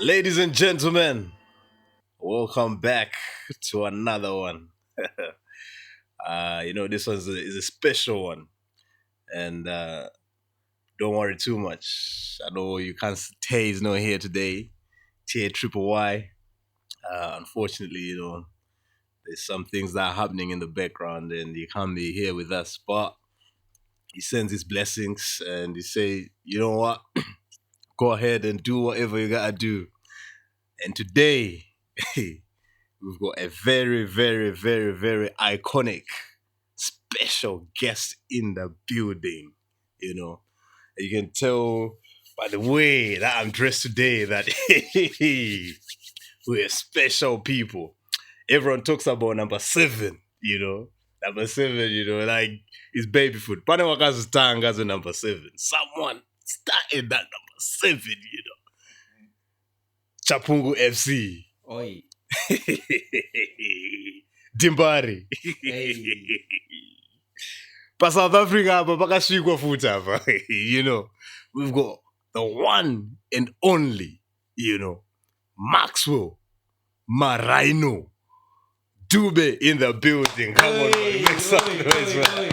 Ladies and gentlemen, welcome back to another one. This one is a special one, and don't worry too much. I know you can't. Tay is not here today. Tay Triple Y. Unfortunately, there's some things that are happening in the background, and he can't be here with us. But he sends his blessings, and he say, you know what? Go ahead and do whatever you gotta do. And today, we've got a very, very, very, very iconic, special guest in the building. You can tell by the way that I'm dressed today that we're special people. Everyone talks about number 7, Number 7, like it's baby food. Panewaka's tangas number 7. Someone started that number 7, Chapungu FC. Oi. Dimbari. Hey. Pa South Africa, pakashikwa futhi apa. We've got the one and only, Maxwell Marhino Dube in the building. Come on, man. Make some noise, man.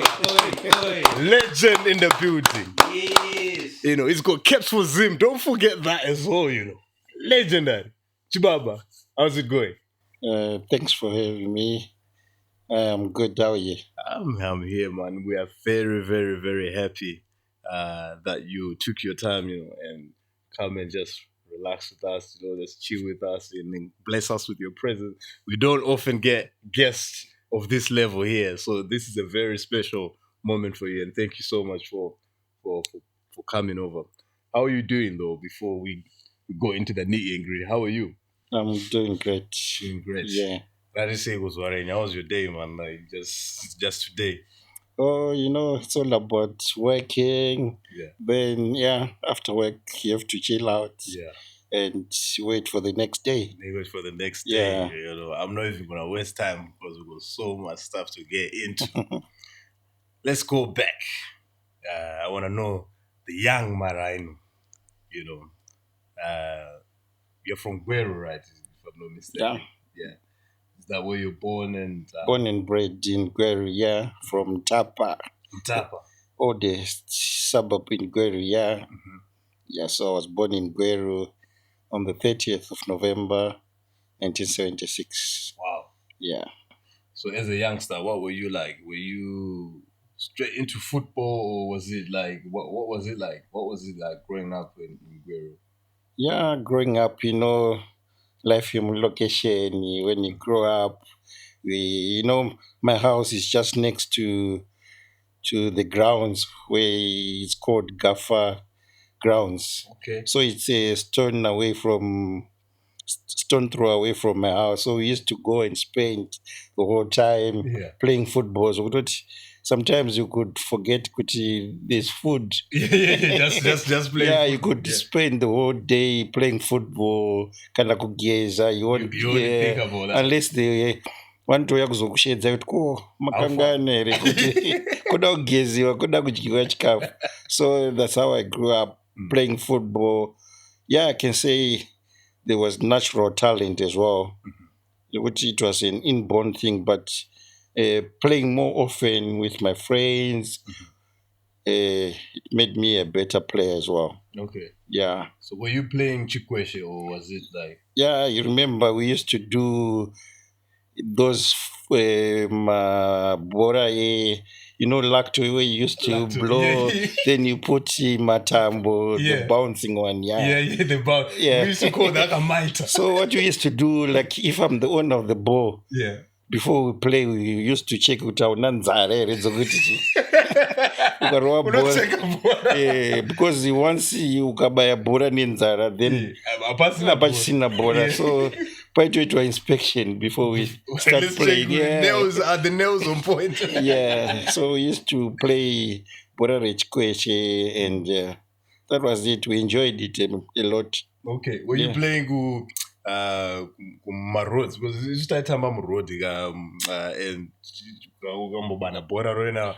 Legend in the building. Yes. It's got caps for Zim. Don't forget that as well, Legendary. Chibaba, how's it going? Thanks for having me. I'm good. How are you? I'm here, man. We are very, very, very happy that you took your time, and come and just relax with us, just chill with us and then bless us with your presence. We don't often get guests of this level here, so this is a very special moment for you, and thank you so much for coming over. How are you doing, though, before we go into the nitty and gritty? How are you? I'm doing great. Doing great. Yeah. I didn't say it was worrying. How was your day, man? Like just today. Oh, it's all about working. Yeah. Then, after work, you have to chill out. Yeah. And wait for the next day. Wait for the next Yeah. day. I'm not even gonna waste time because we've got so much stuff to get into. Let's go back. I want to know the young Marhino. You're from Guero, right? If I'm not mistaken. Yeah. Is that where you're born and Born and bred in Guero, from Tapa. Tapa? Oldest suburb in Guero, Mm-hmm. Yeah, so I was born in Guero on the 30th of November, 1976. Wow. Yeah. So as a youngster, what were you like? Were you straight into football, or was it like, what was it like? What was it like growing up in Guero? Yeah, growing up, life in location, when you grow up, my house is just next to the grounds where it's called Gaffa Grounds. Okay. So it's a stone throw away from my house. So we used to go and spend the whole time playing football. So sometimes you could forget there's food. just playing. Yeah, you could spend the whole day playing football. Kana kugeza. You only think about that. Unless they want to kuzokushedza kuti ko makangana here kuti kuda kugeziwa kuda kudyiwa chikafu. So that's how I grew up playing football. Yeah, I can say there was natural talent as well. Which it was an inborn thing, but playing more often with my friends, it made me a better player as well. Okay. Yeah. So were you playing Chikweshe, or was it like? Yeah, you remember we used to do those bora, lacto where you used to blow, then you put matambo, the bouncing one, the bounce. Yeah. We used to call that a mitre. So what we used to do, like if I'm the owner of the ball, before we play, we used to check with our nanzare. ukarova bhora Unotsenga bhora. because once ukabaya bhora nenzara then hapachisina bhora, so paitoitwa inspection before we start Let's playing. check nails. Are the nails on point? Yeah, so we used to play bhora rechikweshe, and that was it. We enjoyed it a lot. Okay. Were you playing marroads? Because it's just time I'm road and bana bora rona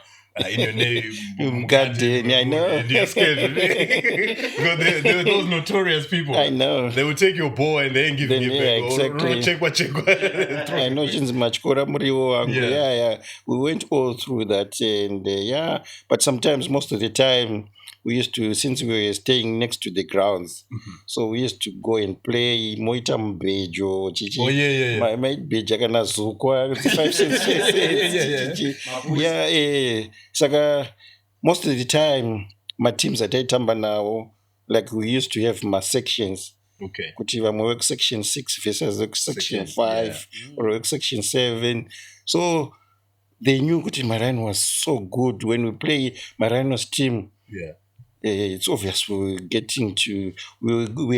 in your name Garden, I know. And you're scared. Because they were those notorious people. I know. They would take your ball and they ain't giving Then, it yeah, back. exactly. Check. I know chinzi machikora muriwo wangu. Yeah. We went all through that, and but sometimes, most of the time, we used to, since we were staying next to the grounds, so we used to go and play moita mbejo chichi. Oh yeah. My beja kana zukwa 5 cents. Yeah. Saka most of the time, my teams that I tamba now, like we used to have my sections. Okay. Kuti vamwe work section 6 versus work section 5 or work section 7. So they knew Kuti Marhino was so good. When we play Marhino's team, it's obvious we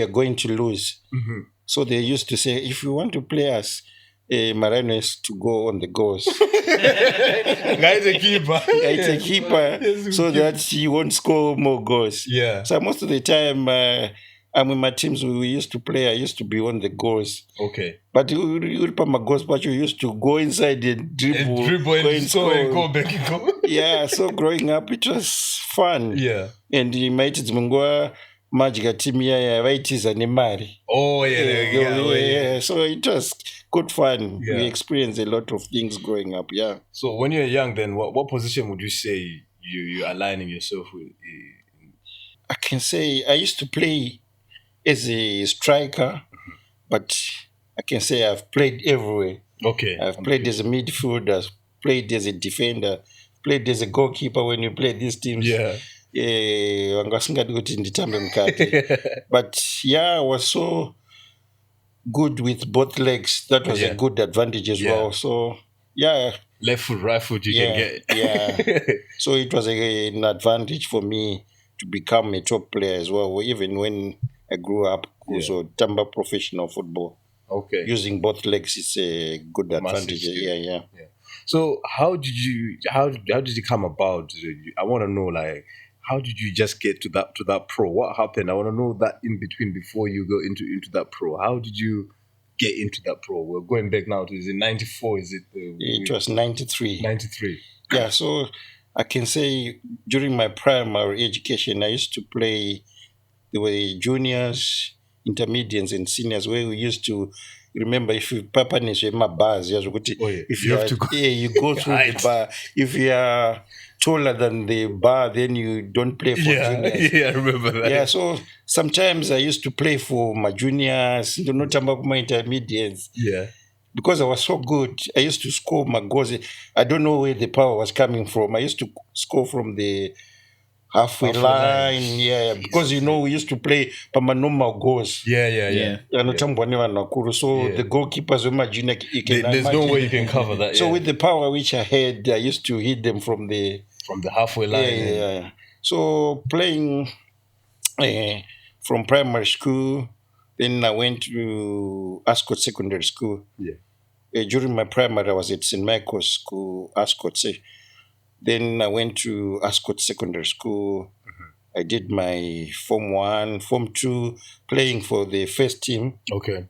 are going to lose. So they used to say, if you want to play us, Marhino has to go on the goals. Guy's a keeper. It's a keeper, so that he won't score more goals. Yeah. So most of the time, with my teams we used to play, I used to be on the goals. Okay. But you my goals, but you used to go inside and dribble and score and go back and go. Yeah, so growing up it was fun. Yeah. And maiti dzimwe madya team yaya vaitiza nemari. Oh yeah. So it was good fun. Yeah. We experienced a lot of things growing up. Yeah. So when you were young, then what position would you say you're aligning yourself with? I can say I used to play as a striker, but I can say I've played everywhere. Okay. I've played as a midfielder, I've played as a defender, played as a goalkeeper when you play these teams. Yeah. But I was so good with both legs. That was a good advantage as well. So left foot, right foot, you can get. Yeah. So it was an advantage for me to become a top player as well, even when I grew up. Also, Tamba professional football. Okay. Using both legs is a good advantage. Yeah. So how did you come about? I want to know, like, how did you just get to that pro? What happened? I want to know that in between before you go into that pro. How did you get into that pro? We're going back now to, is it 94? Is it? It was 93. 93. Yeah, so I can say during my primary education, I used to play. There were juniors, intermediates, and seniors where we used to. Remember, if you papanis my bars, if you have to go, you go through the bar. If you are taller than the bar, then you don't play for juniors. Yeah, I remember that. Yeah, so sometimes I used to play for my juniors, not about my intermediates. Yeah. Because I was so good, I used to score my goals. I don't know where the power was coming from. I used to score from the halfway line. Yeah, because we used to play normal goals. Yeah. So the goalkeepers were my junior. There's no way you can cover that. So with the power which I had, I used to hit them from the halfway line. Yeah. So playing from primary school, then I went to Ascot Secondary School. Yeah. During my primary, I was at St. Michael's School, Ascot. Then I went to Ascot Secondary School. I did my Form 1, Form 2, playing for the first team. Okay.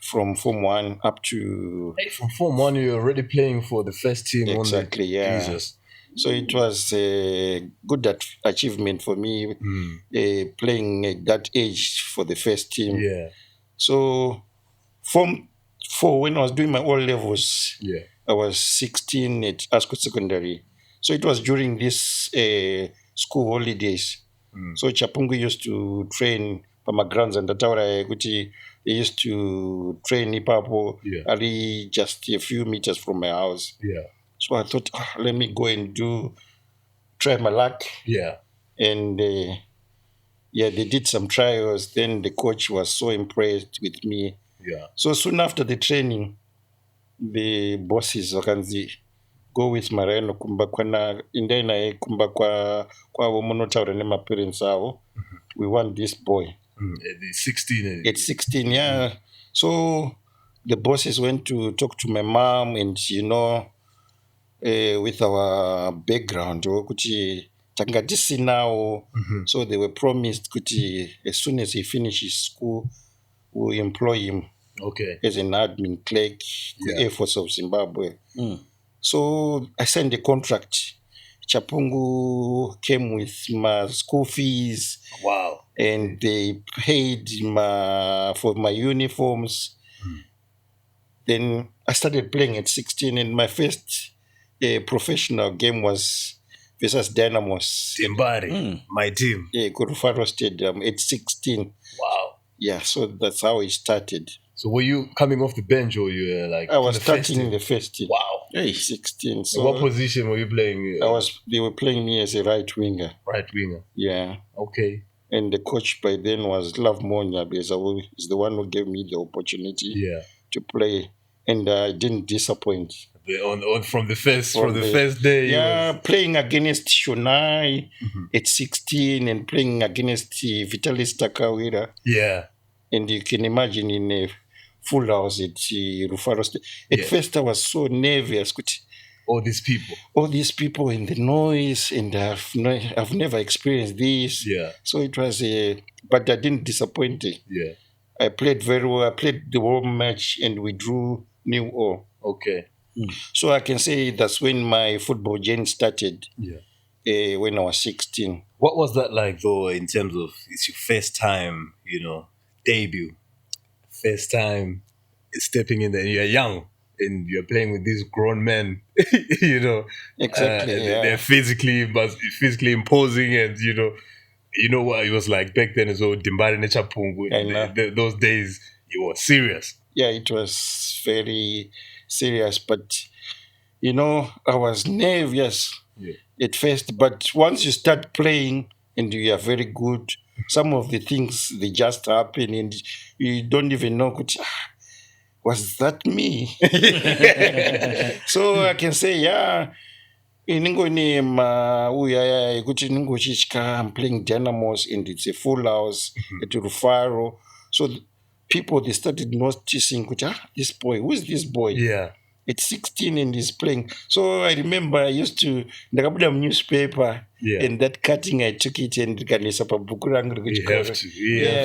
From Form 1 up to... From Form 1, you're already playing for the first team. Exactly, yeah. Jesus. So it was a good achievement for me, playing at that age for the first team. Yeah. So Form 4, when I was doing my O-levels, I was 16 at Ascot Secondary. So it was during this school holidays. So Chapungu used to train my grounds and they used to train Ipapo ali just a few meters from my house. Yeah. So I thought, let me go and try my luck. Yeah. And they did some trials. Then the coach was so impressed with me. Yeah. So soon after the training, the bosses go with Marhino kumba kwana indena kumba kwa munotaura nemaparents avo. We want this boy. At the 16. At 16, yeah. So the bosses went to talk to my mom, and with our background, kuti tangatisinawo. So they were promised kuti as soon as he finishes school, we'll employ him as an admin clerk, the Air Force of Zimbabwe. So I signed a contract. Chapungu came with my school fees. Wow. And they paid for my uniforms. Then I started playing at 16, and my first professional game was versus Dynamos. Timbari, my team. Yeah, Mafero Stadium at 16. Wow. Yeah, so that's how it started. So were you coming off the bench, or you were like? I was starting in the first team. Wow. Hey, 16. So what position were you playing? They were playing me as a right winger. Right winger. Yeah. Okay. And the coach by then was Love Monya, because he's the one who gave me the opportunity to play, and I didn't disappoint. From the first day. Yeah, playing against Shonai at 16 and playing against Vitalis Takawira. Yeah. And you can imagine in a full house at Mafero State. At first I was so nervous. All these people and the noise, and I've never experienced this. Yeah. So it was but I didn't disappoint. Yeah. I played very well. I played the whole match and we drew 0-0. Okay. So I can say that's when my football journey started. Yeah. When I was 16. What was that like though, in terms of it's your first time, debut, first time stepping in there, and you're young and you're playing with these grown men, Exactly. They're physically imposing, and you know what it was like back then as well. Dimbari Nechapungu. Those days you were serious. Yeah, it was very serious, but I was nervous at first, but once you start playing and you are very good, some of the things they just happen and you don't even know, was that me? So I can say, I'm playing Dynamos and it's a full house at Mafero. So people, they started noticing, this boy, who is this boy? Yeah. At 16 and he's playing. So I remember I used to the newspaper and that cutting, I took it and I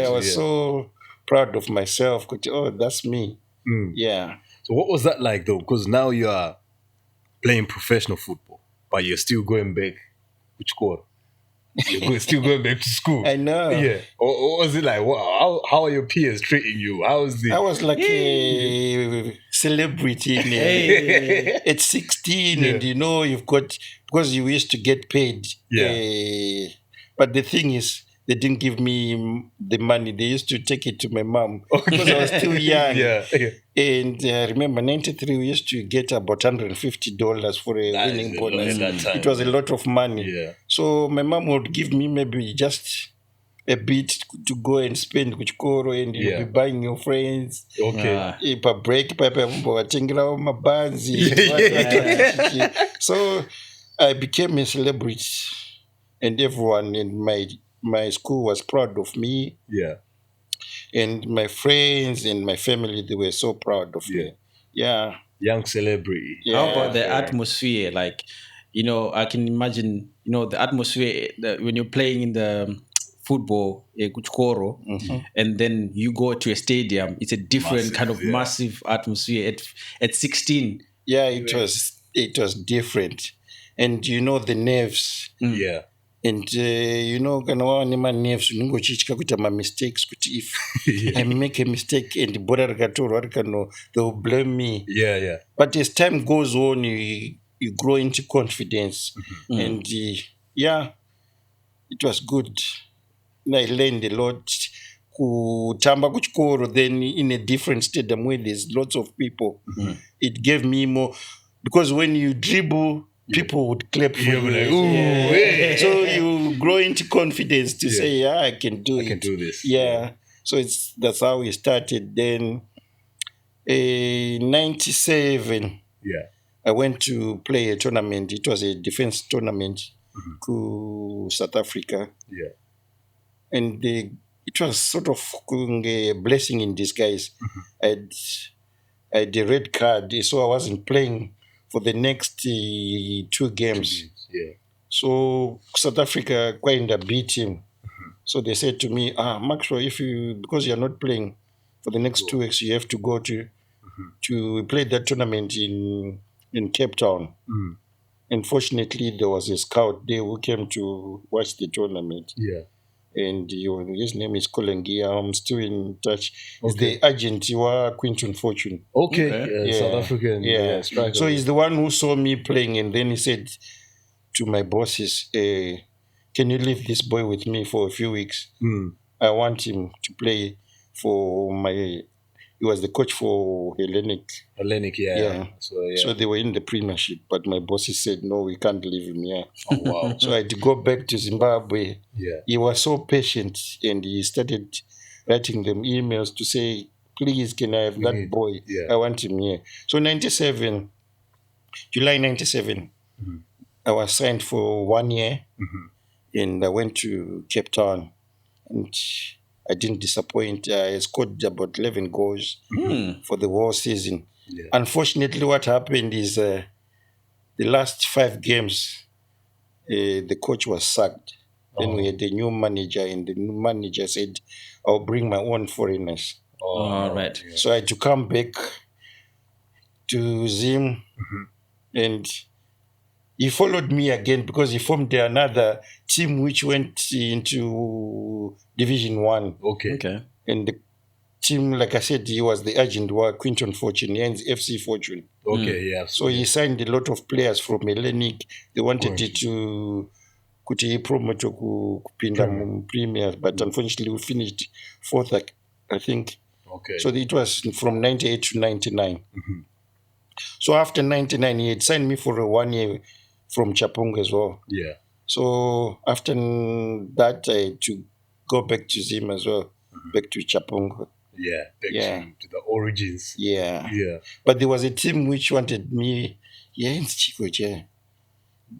was so proud of myself. Oh, that's me. Yeah. So what was that like though? Because now you are playing professional football, but you're still going back to school. You're still going back to school. I know. Yeah. What was it like? How are your peers treating you? I was like a celebrity at 16, and you've got, because you used to get paid. Yeah. But the thing is, they didn't give me the money. They used to take it to my mom because I was still young. Yeah. And I remember 93, we used to get about $150 for a winning bonus. It was a lot of money. Yeah. So my mom would give me maybe just a bit to go and spend kuchikoro, and you'll be buying your friends. Okay. Per break, So I became a celebrity, and everyone in my school was proud of me. Yeah. And my friends and my family, they were so proud of me. Yeah. Young celebrity. Yeah. How about the atmosphere? Like, I can imagine, the atmosphere when you're playing in the football, Kuchkoro, and then you go to a stadium, it's a different kind of massive atmosphere at 16. Yeah, it was different. And the nerves. Yeah. And kana wawa nerves unongochitika kuita mistakes, if I make a mistake and bora rikatorwa rikano, they will blame me. Yeah. But as time goes on, you grow into confidence. And it was good. I learned a lot. Kutamba kuchikoro, then in a different stadium where there's lots of people, it gave me more, because when you dribble, people would clap for you. Like, ooh, yeah. So you grow into confidence to say, I can do it. I can do this. Yeah. So that's how we started. Then 97. Yeah. I went to play a tournament. It was a defense tournament to South Africa. Yeah. And it was sort of a blessing in disguise. I had a red card, so I wasn't playing for the next 2 games. Yeah. So South Africa kind of beat him. So they said to me, Maxwell, because you're not playing for the next 2 weeks, you have to go to play that tournament in Cape Town. Unfortunately, there was a scout there who came to watch the tournament. Yeah. And his name is Kolengia. I'm still in touch. He's the agent, Quinton Fortune. Okay. South African. Yeah. Striker. So he's the one who saw me playing, and then he said to my bosses, can you leave this boy with me for a few weeks? I want him to play for he was the coach for Hellenic. Yeah. So they were in the premiership, but my bosses said, no, we can't leave him here. Oh, wow. So I had to go back to Zimbabwe. Yeah. He was so patient, and he started writing them emails to say, please, can I have that boy? Yeah. I want him here. So July 97, I was signed for 1 year, and I went to Cape Town, and I didn't disappoint. I scored about 11 goals for the whole season. Yeah. Unfortunately, what happened is the last 5 games, the coach was sacked. Then we had a new manager, and the new manager said, I'll bring my own foreigners. Right. Yeah. So I had to come back to Zim, and he followed me again because he formed another team which went into Division 1. Okay. And the team, like I said, he was the agent, was Quinton Fortune, and FC Fortune. Okay, yeah. So he signed a lot of players from Hellenic. They wanted it to promote to Kupinda Premier, but unfortunately we finished 4th, I think. Okay. So it was from 98 to 99. So after 99, he had signed me for a 1 year from Chapung as well. Yeah. So after that, I had to go back to Zim as well, back to Chapung. Yeah, back to the origins. Yeah. Yeah. But there was a team which wanted me, in Chikoche,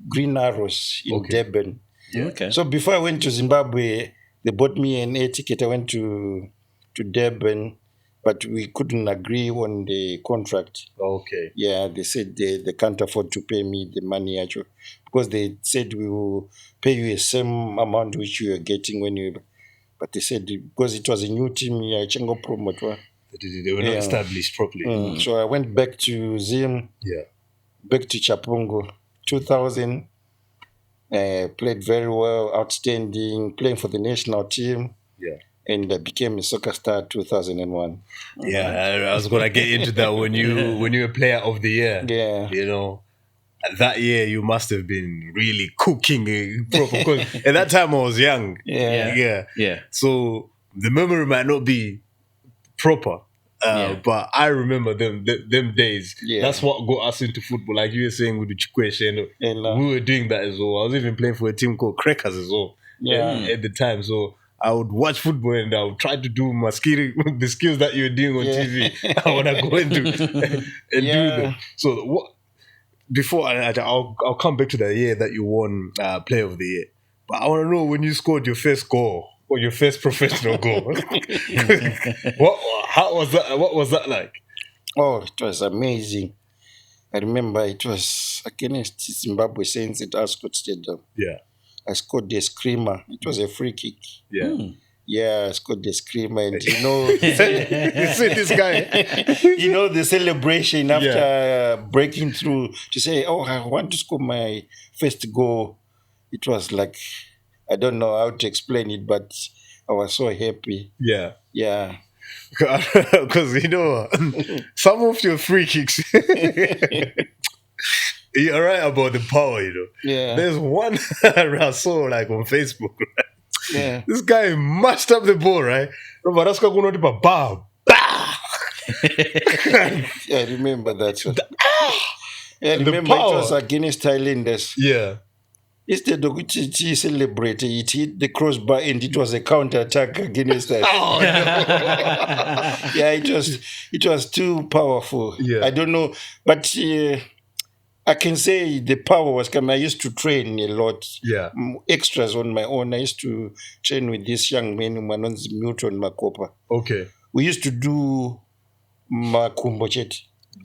Green Arrows in Durban. Yeah. Okay. So before I went to Zimbabwe, they bought me an air ticket. I went to Durban, but we couldn't agree on the contract. Okay. Yeah, they said they can't afford to pay me the money actually, because they said we will pay you the same amount which you are getting when you. But they said because it was a new team, Chengo promote. They were not established properly. So I went back to Zim. Yeah. Back to Chapungo. 2000. Played very well, outstanding, playing for the national team. Yeah. And I became a soccer star 2001. Yeah, I was gonna get into that when you were player of the year. Yeah. You know, that year you must have been really cooking proper. Because at that time I was young. Yeah. So the memory might not be proper. But I remember them days. Yeah. That's what got us into football. Like you were saying with the Chikweshe, we were doing that as well. I was even playing for a team called Crackers as well. At the time. So I would watch football and I would try to do my the skills that you were doing on TV. I want to go into and do them. So what? Before I'll come back to the year that you won Player of the Year. But I want to know when you scored your first goal or your first professional goal. How was that? What was that like? Oh, it was amazing. I remember it was against Zimbabwe Saints at Ascot Stadium. Yeah. I scored a screamer. It was a free kick. Yeah. Yeah, I scored the screamer. And you see this guy. The celebration after breaking through to say, oh, I want to score my first goal. It was like, I don't know how to explain it, but I was so happy. Yeah. Yeah. Because, some of your free kicks, you're right about the power, Yeah. There's one I saw like on Facebook, right? Yeah. This guy mashed up the ball, right? I remember that one. I remember it was against Thailanders. Yeah. Instead of it celebrate, it hit the crossbar and it was a counter-attack against us. Oh, no. Yeah, it was too powerful. Yeah. I don't know, but I can say the power was coming. I used to train a lot, Yeah. extras on my own. I used to train with this young man, Manonzi Milton Makopa. Okay. We used to do makumbo chet,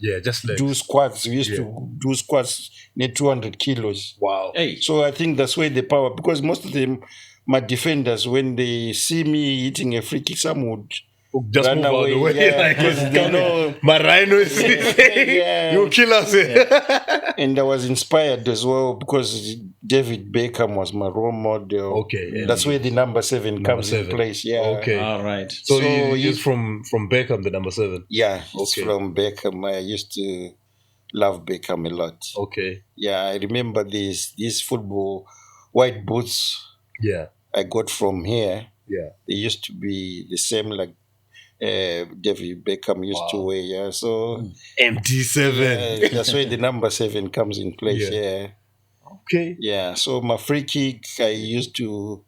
Yeah, just do legs. squats. We used Yeah. to do squats near 200 kilos. Wow. Hey. So I think that's where the power, because most of them, my defenders, when they see me hitting a free kick, some would Just run move out away. the way. Yeah, Like because it's they coming. know. Marhino is Yeah. you kill us. And I was inspired as well because David Beckham was my role model. Okay. That's where the number 7 comes in 7. place. Yeah. Okay. All right. So, So you you- use from Beckham, the number 7. Yeah, it's Okay. from Beckham. I used to love Beckham a lot. Okay. Yeah, I remember these football white boots Yeah. I got from here. Yeah. They used to be the same like David Beckham used to Wow. wear. Yeah, so MT7. that's where the number 7 comes in place. Yeah. Yeah. Okay. Yeah, so my free kick, I used to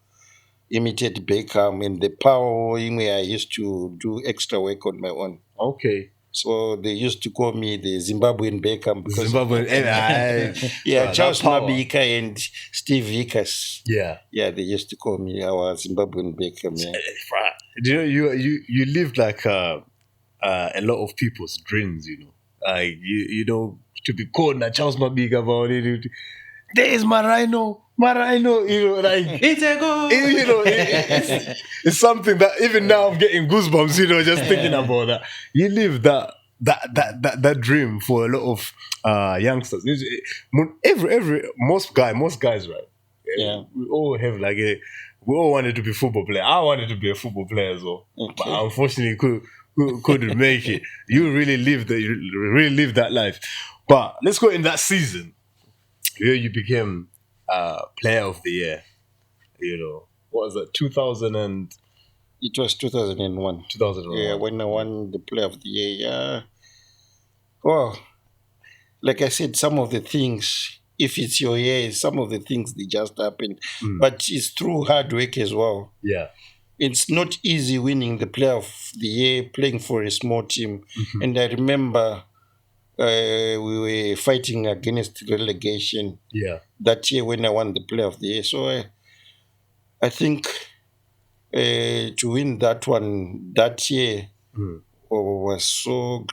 imitate Beckham, and the power in where I used to do extra work on my own. Okay. So they used to call me the Zimbabwean Beckham because Zimbabwean. yeah, Wow, Charles that power. Mabika and Steve Vickers. Yeah. Yeah, they used to call me our Zimbabwean Beckham. Yeah. Do you know you lived like a lot of people's dreams, you know. Like you know, to be called that Charles Mabika about it. There's Marhino, you know, like It's a goal. you know, it's something that even now I'm getting goosebumps, you know, just thinking about that. You live that dream for a lot of youngsters. Most guys, right? Yeah. We all have like we all wanted to be football player. I wanted to be a football player as well, Okay. but unfortunately couldn't make it. You really lived that life. But let's go in that season. Here you became player of the year. You know, what was that? 2000 and It was 2001. 2001. Yeah, when I won the Player of the Year. Yeah. Well, like I said, some of the things, if it's your year, some of the things they just happen. But it's through hard work as well. Yeah. It's not easy winning the Player of the Year, playing for a small team. And I remember we were fighting against relegation Yeah. that year when I won the Player of the Year. So I think to win that one that year was so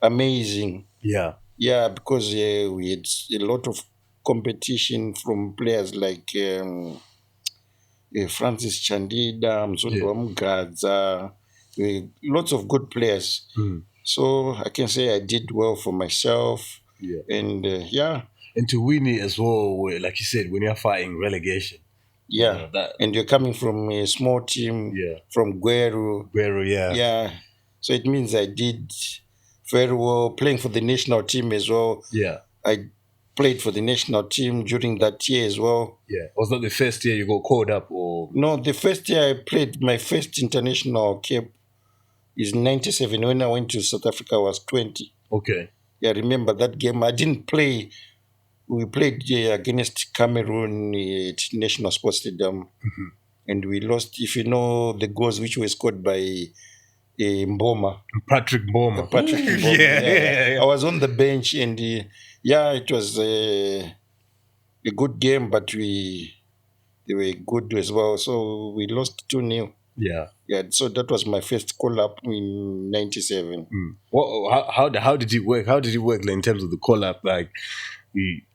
amazing. Yeah. Yeah, because we had a lot of competition from players like Francis Chandida, Mzondo Mugadza, lots of good players. So I can say I did well for myself. Yeah. And yeah, And to win it as well, like you said, when you're fighting relegation. yeah. Yeah, that- And you're coming from a small team Yeah. from Gueru. Guerrero, yeah. Yeah. So it means I did very well playing for the national team as well. Yeah. I played for the national team during that year as well. Yeah. Was that the first year you got called up or No, the first year I played, my first international cap is 97. When I went to South Africa, I was 20. okay. Yeah, I remember that game. I didn't play. We played against Cameroon at National Sports Stadium. And we lost, if you know, the goals which were scored by Mboma. Patrick Boma. Patrick Mboma. Yeah. I was on the bench and yeah, it was a good game, but they were good as well. So we lost 2-0. Yeah. Yeah, so that was my first call up in 97. How did it work? How did it work like, in terms of the call up? Like,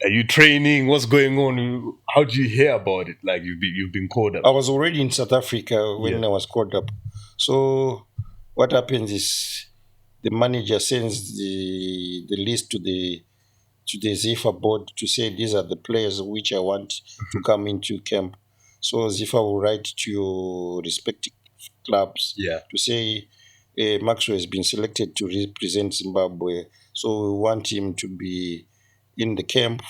are you training? What's going on? How did you hear about it? Like you've been called up. I was already in South Africa when I was called up. So what happens is the manager sends the list to the ZIFA board to say these are the players which I want to come into camp. So ZIFA will write to your respective clubs Yeah. to say Maxwell has been selected to represent Zimbabwe. So we want him to be in the camp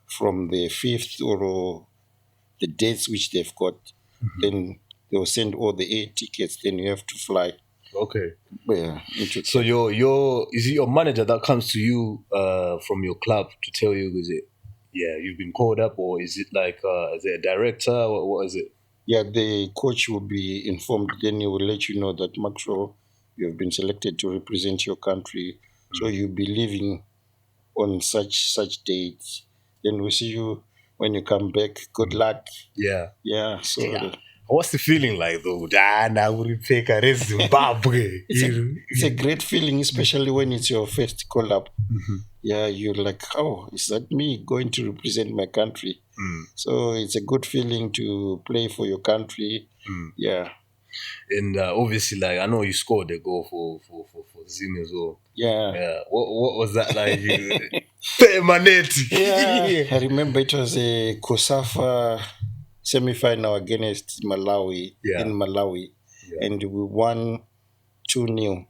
from the 5th or the dates which they've got. Then they will send all the 8 tickets. Then you have to fly. Okay. Into So is it your manager that comes to you from your club to tell you you've been called up, or is it like is it a director? What is it? Yeah, the coach will be informed. Then he will let you know that Maxwell, you have been selected to represent your country. So you'll be leaving on such dates. Then we see you when you come back. Good luck. Yeah. Yeah. So Yeah. What's the feeling like though? Now we take a Zimbabwe. it's a great feeling, especially when it's your first call up. Mhm. Yeah, you're like, oh, is that me going to represent my country? Mm. So it's a good feeling to play for your country. Mm. Yeah. And obviously, like I know you scored a goal for Zim as well. Yeah. Yeah. What was that like? Permanent. Yeah, I remember it was a COSAFA semi-final against Malawi in Malawi, Yeah. and we won 2-0.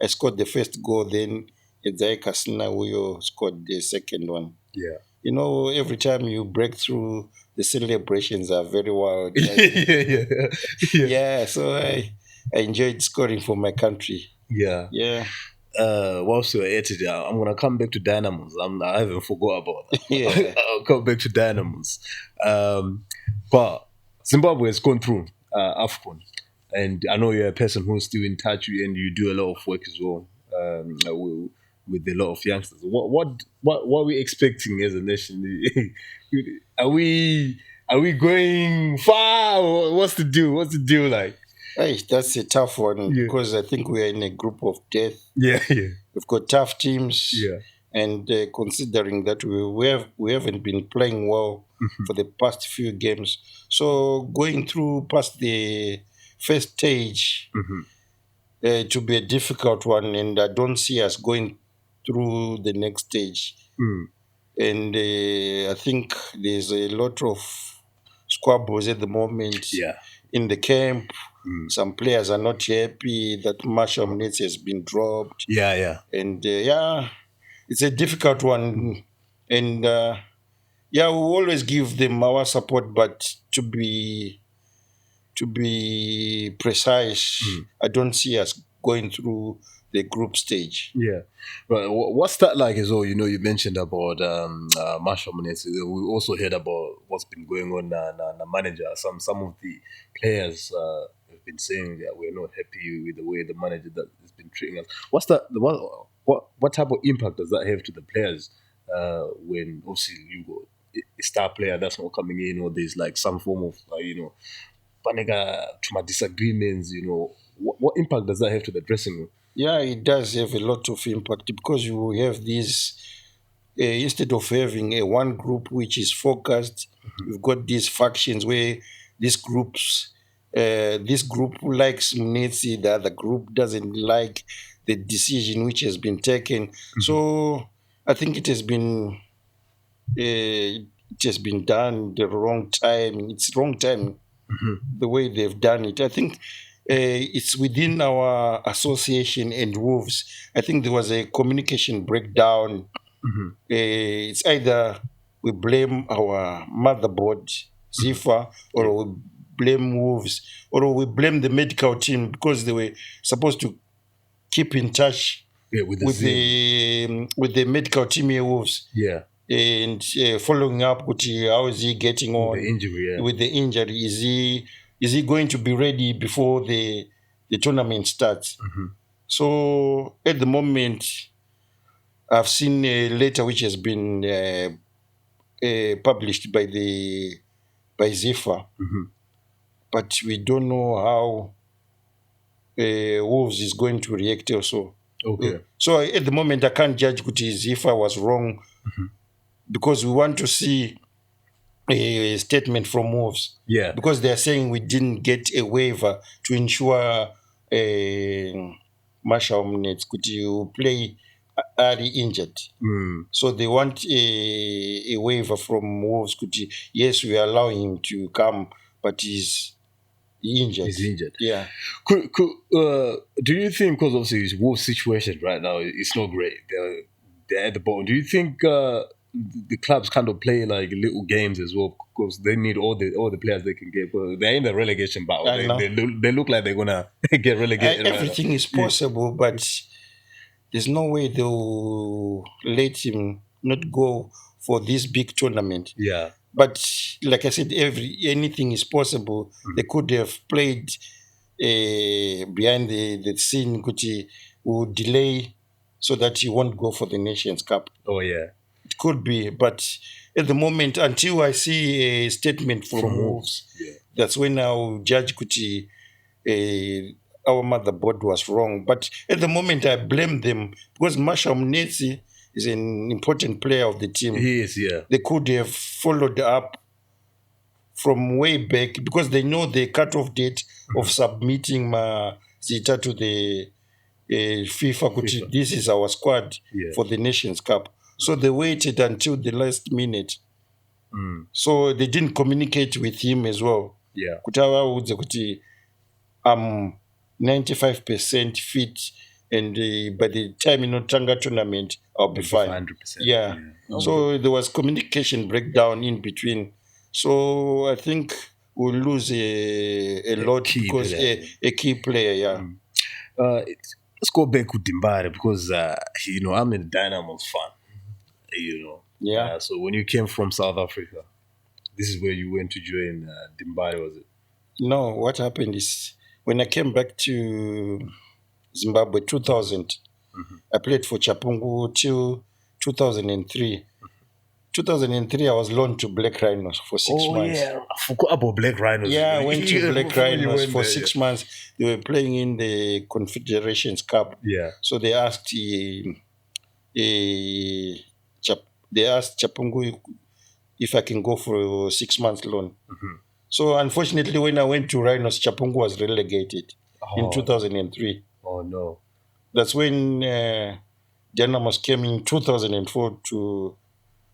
I scored the first goal, then Edzai Kasinawiyo scored the second one. Yeah. You know, every time you break through, the celebrations are very wild. Yeah, so I enjoyed scoring for my country. Yeah. Yeah. Whilst you're here today, I'm gonna come back to Dynamos. I haven't forgot about that. Yeah. I'll come back to Dynamos. But Zimbabwe has gone through AFCON, and I know you're a person who's still in touch and you do a lot of work as well with a lot of youngsters. What are we expecting as a nation? Are we going far? What's the deal? What's the deal like? Hey, that's a tough one because I think we are in a group of death. Yeah. We've got tough teams. Yeah. And considering that we haven't been playing well for the past few games, so going through past the first stage to be a difficult one, and I don't see us going through the next stage. And I think there's a lot of squabbles at the moment in the camp. Some players are not happy that Marshall Mnetsi has been dropped. Yeah. And it's a difficult one. And we always give them our support, but to be precise, I don't see us going through the group stage. Yeah. But what's that like as well? You know, you mentioned about Marshall Mnetsi. We also heard about what's been going on na manager. Some of the players have been saying that we're not happy with the way the manager that has been treating us. What's that? What type of impact does that have to the players when obviously you got a star player that's not coming in, or there's like some form of to my disagreements? You know, what impact does that have to the dressing room? Yeah, it does have a lot of impact because you have this. Instead of having a one group which is focused, you've got these factions where these groups, this group likes Mnetsi, the other group doesn't like the decision which has been taken. So I think it has been done the wrong time. It's wrong time the way they've done it. I think it's within our association and Wolves. I think there was a communication breakdown. It's either we blame our motherboard, Zifa, or we blame Wolves, or we blame the medical team because they were supposed to keep in touch with the medical team here, Wolves. Yeah. And following up with how is he getting on with the injury? Is he going to be ready before the tournament starts? So at the moment, I've seen a letter which has been published by Zifa, but we don't know how Wolves is going to react also. Okay. So at the moment, I can't judge Kuti Zifa was wrong because we want to see a statement from Wolves. Yeah. Because they are saying we didn't get a waiver to ensure Marshall Mnetsi could you play early injured. So they want a waiver from Wolves. Yes, we allow him to come, but he's injured. He's injured. Yeah. Do you think, because obviously his Wolves situation right now, it's not great. They're at the bottom. Do you think the clubs kind of play like little games as well, because they need all the players they can get? But they're in the relegation battle. They look like they're gonna get relegated. Everything is possible, but there's no way they'll let him not go for this big tournament. Yeah. But like I said, anything is possible. They could have played behind the scene, which would delay so that he won't go for the Nations Cup. Oh yeah. It could be, but at the moment, until I see a statement from Wolves, that's when I'll judge Kuti. Our motherboard was wrong. But at the moment, I blame them because Marshall Mnetsi is an important player of the team. He is, yeah. They could have followed up from way back because they know the cutoff date of submitting Zita to the FIFA. FIFA. This is our squad for the Nations Cup. So they waited until the last minute. So they didn't communicate with him as well. Yeah. I'm 95% fit, and by the time Tanga tournament, I'll be fine. 100%. Yeah. So there was communication breakdown in between. So I think we'll lose a lot because a key player. Yeah. Let's go back to Dimbare because I'm a Dynamo's fan. Yeah. So when you came from South Africa, this is where you went to join Dimbare, was it? No, what happened is when I came back to Zimbabwe 2000, I played for Chapungu till 2003. 2003, I was loaned to Black Rhinos for 6 months. Oh, yeah. I forgot about Black Rhinos. Yeah, I went to Black Rhinos for 6 months. They were playing in the Confederations Cup. Yeah. So they asked Chapungu if I can go for a 6 months loan. So unfortunately, when I went to Rhinos, Chapungu was relegated in 2003. Oh, no. That's when Dynamos came in 2004 to...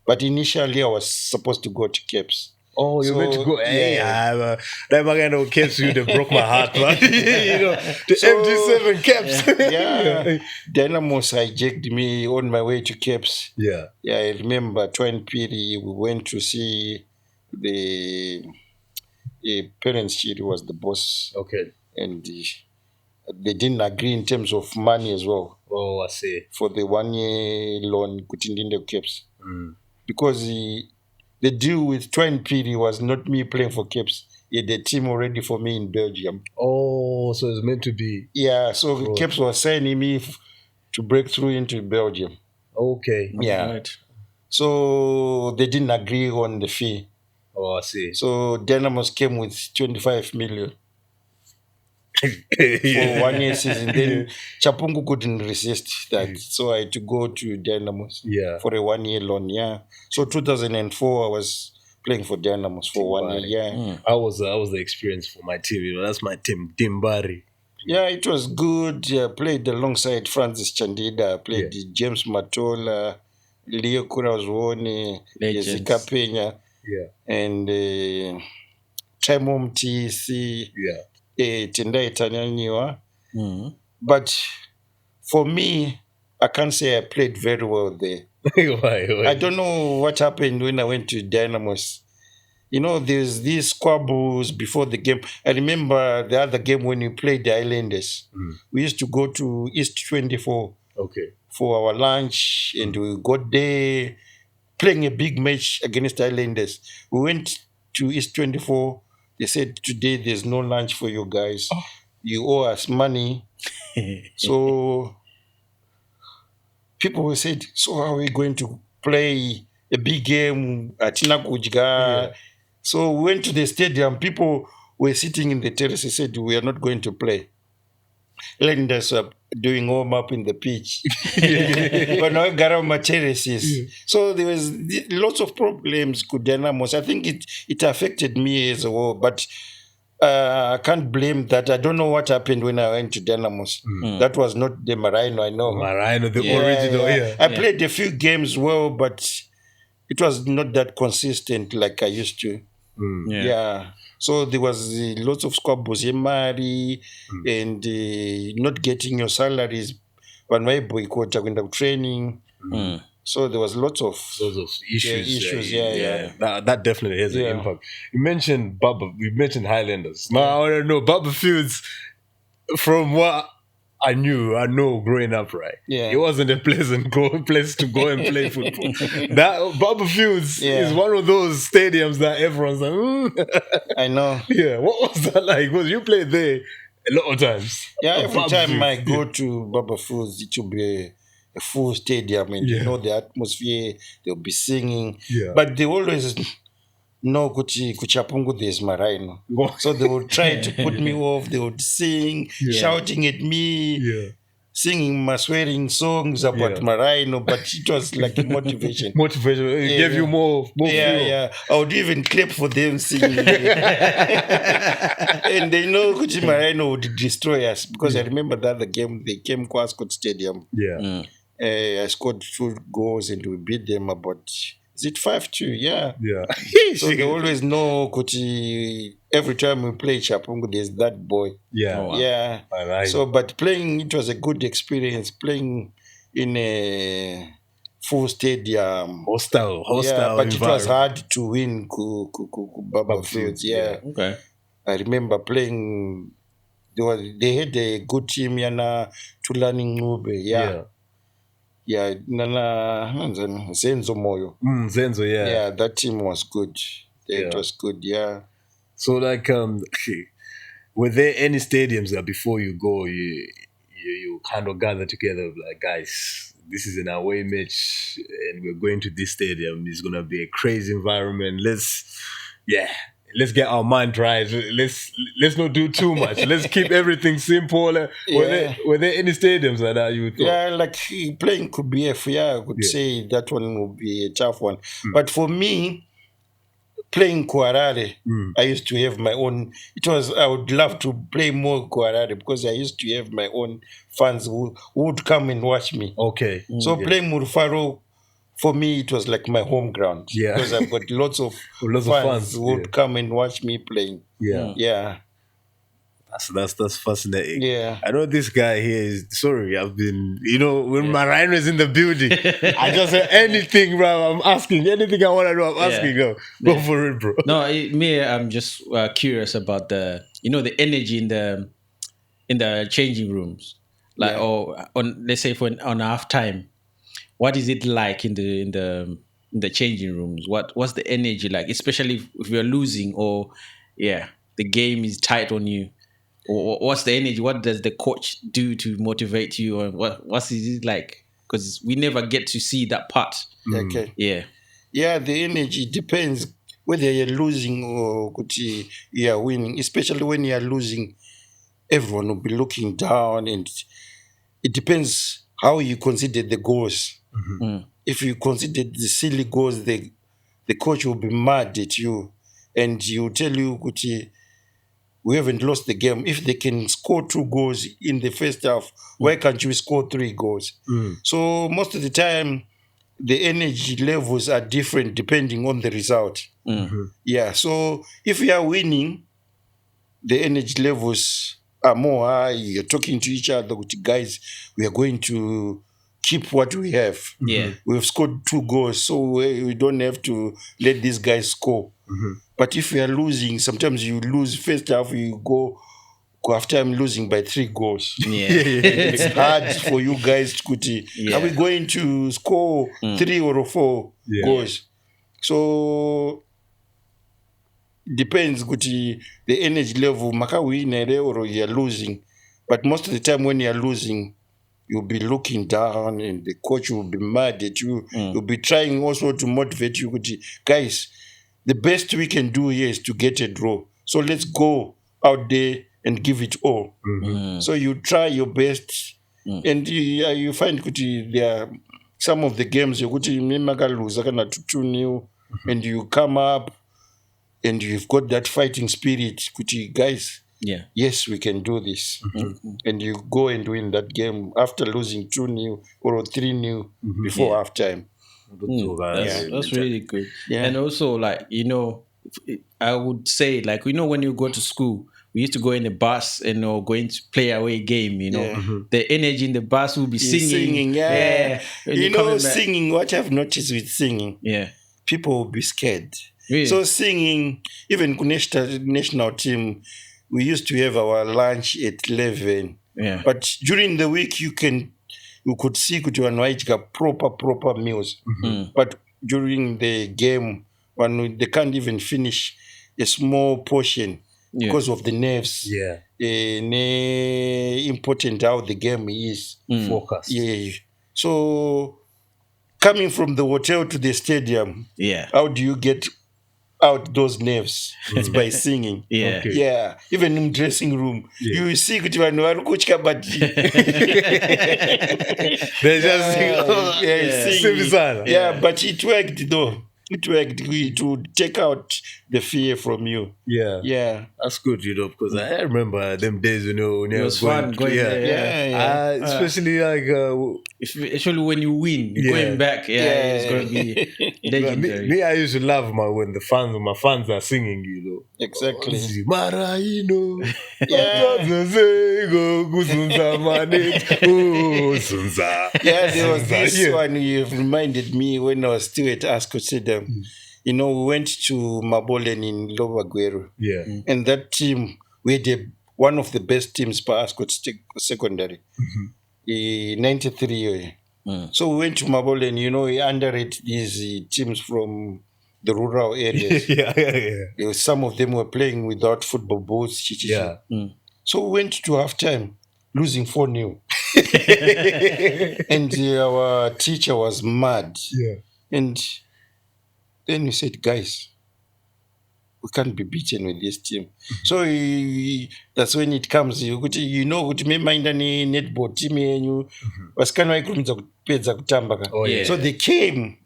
But initially, I was supposed to go to Caps. Oh, you meant to go? Yeah. That kind of Caps, that broke my heart, man. The MD7 Caps. Yeah. Dynamos hijacked me on my way to Caps. Yeah. Yeah, I remember Twine Piri, we went to see the parents. She was the boss. Okay. And they didn't agree in terms of money as well. Oh, I see. For the 1 year loan, Kutindinde Caps. Because the deal with Twine Piri was not me playing for Caps. He had a team already for me in Belgium. Oh, so it's meant to be. Yeah, so Caps was signing me to break through into Belgium. Okay. Yeah. Right. So they didn't agree on the fee. Oh, I see. So Dynamos came with 25 million. For 1 year season. Then Chapungu couldn't resist that. So I had to go to Dynamos for a 1 year loan. Yeah. So 2004 I was playing for Dynamos for 1 year. Yeah. I was the experience for my team. That's my team, Dimbari. Yeah, it was good. I played alongside Francis Chandida. I played James Matola, Leo Kurazwoni, Jessica Pena, and Taimom TC. Yeah. Tendai Tanyanyiwa. But for me, I can't say I played very well there. Why? I don't know what happened when I went to Dynamos. There's these squabbles before the game. I remember the other game when we played the Islanders. We used to go to East 24 for our lunch, and we got there playing a big match against the Islanders. We went to East 24. They said, today there's no lunch for you guys. You owe us money. So people said, so how are we going to play a big game at Tinakujga? So we went to the stadium. People were sitting in the terrace. They said, we are not going to play. Lenders are doing warm up in the pitch. But now Garama terraces. So there was lots of problems with Dynamos. I think it affected me as well, but I can't blame that. I don't know what happened when I went to Dynamos. That was not the Marhino, I know. Marhino, the original. I played a few games well, but it was not that consistent like I used to. So there was lots of squabbles, Mari, and not getting your salaries. One way boycott, training. So there was lots of issues. That definitely has an impact. You mentioned Baba. We mentioned Highlanders. Now I want to know Baba Fields. From what I know growing up, right? Yeah. It wasn't a pleasant place to go and play football. That Baba Fields is one of those stadiums that everyone's like, I know. Yeah. What was that like? Because you played there a lot of times. Yeah, every time I go to Baba Fields, it will be a full stadium, and Yeah. you know the atmosphere. They'll be singing, Yeah. but they always know kuchapungu there's Marhino. So they would try to put me off. They would sing, shouting at me, Yeah. singing my swearing songs about Yeah. Marhino, but it was like a motivation. Motivation. It gave you more fuel. Yeah. I would even clap for them singing. And they know Kuchi Marhino would destroy us because I remember the other game, they came to Ascot Stadium. Yeah. I scored 2 goals and we beat them about, is it 5-2? Yeah. Yeah. So they always know Kuchi, every time we play Chapungu, there's that boy. Yeah. Oh, wow. Yeah. Alright. So, but playing, it was a good experience playing in a full stadium. Hostile Yeah, but it was environment. hard to win Baba Fields. Yeah. Okay. I remember playing. They had a good team. Yana Tulani Ngube. Yeah. Nana Zenzo Moyo. Zenzo, yeah. Yeah, that team was good. It was good. Yeah. So like were there any stadiums that before you go you kind of gather together like, guys, this is an away match and we're going to this stadium, it's gonna be a crazy environment, let's get our mind right, let's not do too much, let's keep everything simple. Were there any stadiums like that you thought? Yeah, like playing Kubief, I could say that one would be a tough one. But for me, playing Kuarare, I used to have my own. I would love to play more Kuarare because I used to have my own fans who would come and watch me. Okay. So playing Murfaro, for me, it was like my home ground. Yeah. Because I've got lots of fans who would come and watch me playing. Yeah. That's fascinating. Yeah. I know this guy here is sorry. I've been, when Marhino is in the building, I just say anything, bro. I'm asking anything I want to know. I'm asking. Go for it, bro. No, I'm just curious about the energy in the changing rooms, like let's say on halftime. What is it like in the changing rooms? What's the energy like, especially if you're losing or the game is tight on you? Or what's the energy? What does the coach do to motivate you? Or what's it like? Because we never get to see that part. Okay. Yeah. Yeah, the energy depends whether you're losing or you're winning. Especially when you're losing, everyone will be looking down, and it depends how you consider the goals. If you consider the silly goals, the coach will be mad at you, and he will tell you, we haven't lost the game. If they can score 2 goals in the first half, why can't you score 3 goals? So most of the time, the energy levels are different depending on the result. Yeah, so if you are winning, the energy levels are more high. You're talking to each other, guys, we are going to keep what we have. Yeah. We've scored 2 goals, so we don't have to let these guys score. But if you are losing, sometimes you lose first half, you go after I'm losing by 3 goals. Yeah. It's hard for you guys to are we going to score 3 or 4 goals? So depends the energy level. Maka win or you're losing. But most of the time when you're losing, you'll be looking down and the coach will be mad at you. You'll be trying also to motivate you. Guys, the best we can do here is to get a draw. So let's go out there and give it all. So you try your best. And you find there are some of the games you lose 2-0 and you come up and you've got that fighting spirit. Guys, yes, we can do this. And you go and win that game after losing 2-0 or 3-0 before halftime. That's really good. And also, I would say, when you go to school, we used to go in the bus and going to play away game. The energy in the bus will be singing. Singing. What I've noticed with singing, people will be scared. Really? So singing, even national team, we used to have our lunch at 11. Yeah. But during the week, you could see proper meals. But during the game, when they can't even finish a small portion because of the nerves. Important how the game is. Focus. Yeah. So coming from the hotel to the stadium, Yeah. how do you get out those nerves? It's by singing. Yeah. Okay. Yeah, even in dressing room, Yeah. you see kuti vanhu vari kutya but They just sing. Simple. Yeah, but it worked though. It worked to take out the fear from you. Yeah. Yeah. That's good, because I remember them days, when It I was fun going there. Yeah. especially like Especially when you win, Yeah. going back, it's going to be legendary. me, I used to love when my fans are singing, Exactly. Marhino, Yeah. Yeah, there was this one you've reminded me when I was still at Ascot Stadium. We went to Mabolen in Lower Guero. Yeah. And that team, we had one of the best teams per Ascot Secondary. 93. So we went to Mabolen, we underrate these teams from the rural areas. Some of them were playing without football boots. Yeah. So we went to halftime, losing 4-0. And our teacher was mad. Yeah. And then we said, guys, we can't be beaten with this team. So that's when it comes. Kuti memainda netball team yenyu vasikana vaikurumidza kupedza kutamba. Oh, yeah. So they came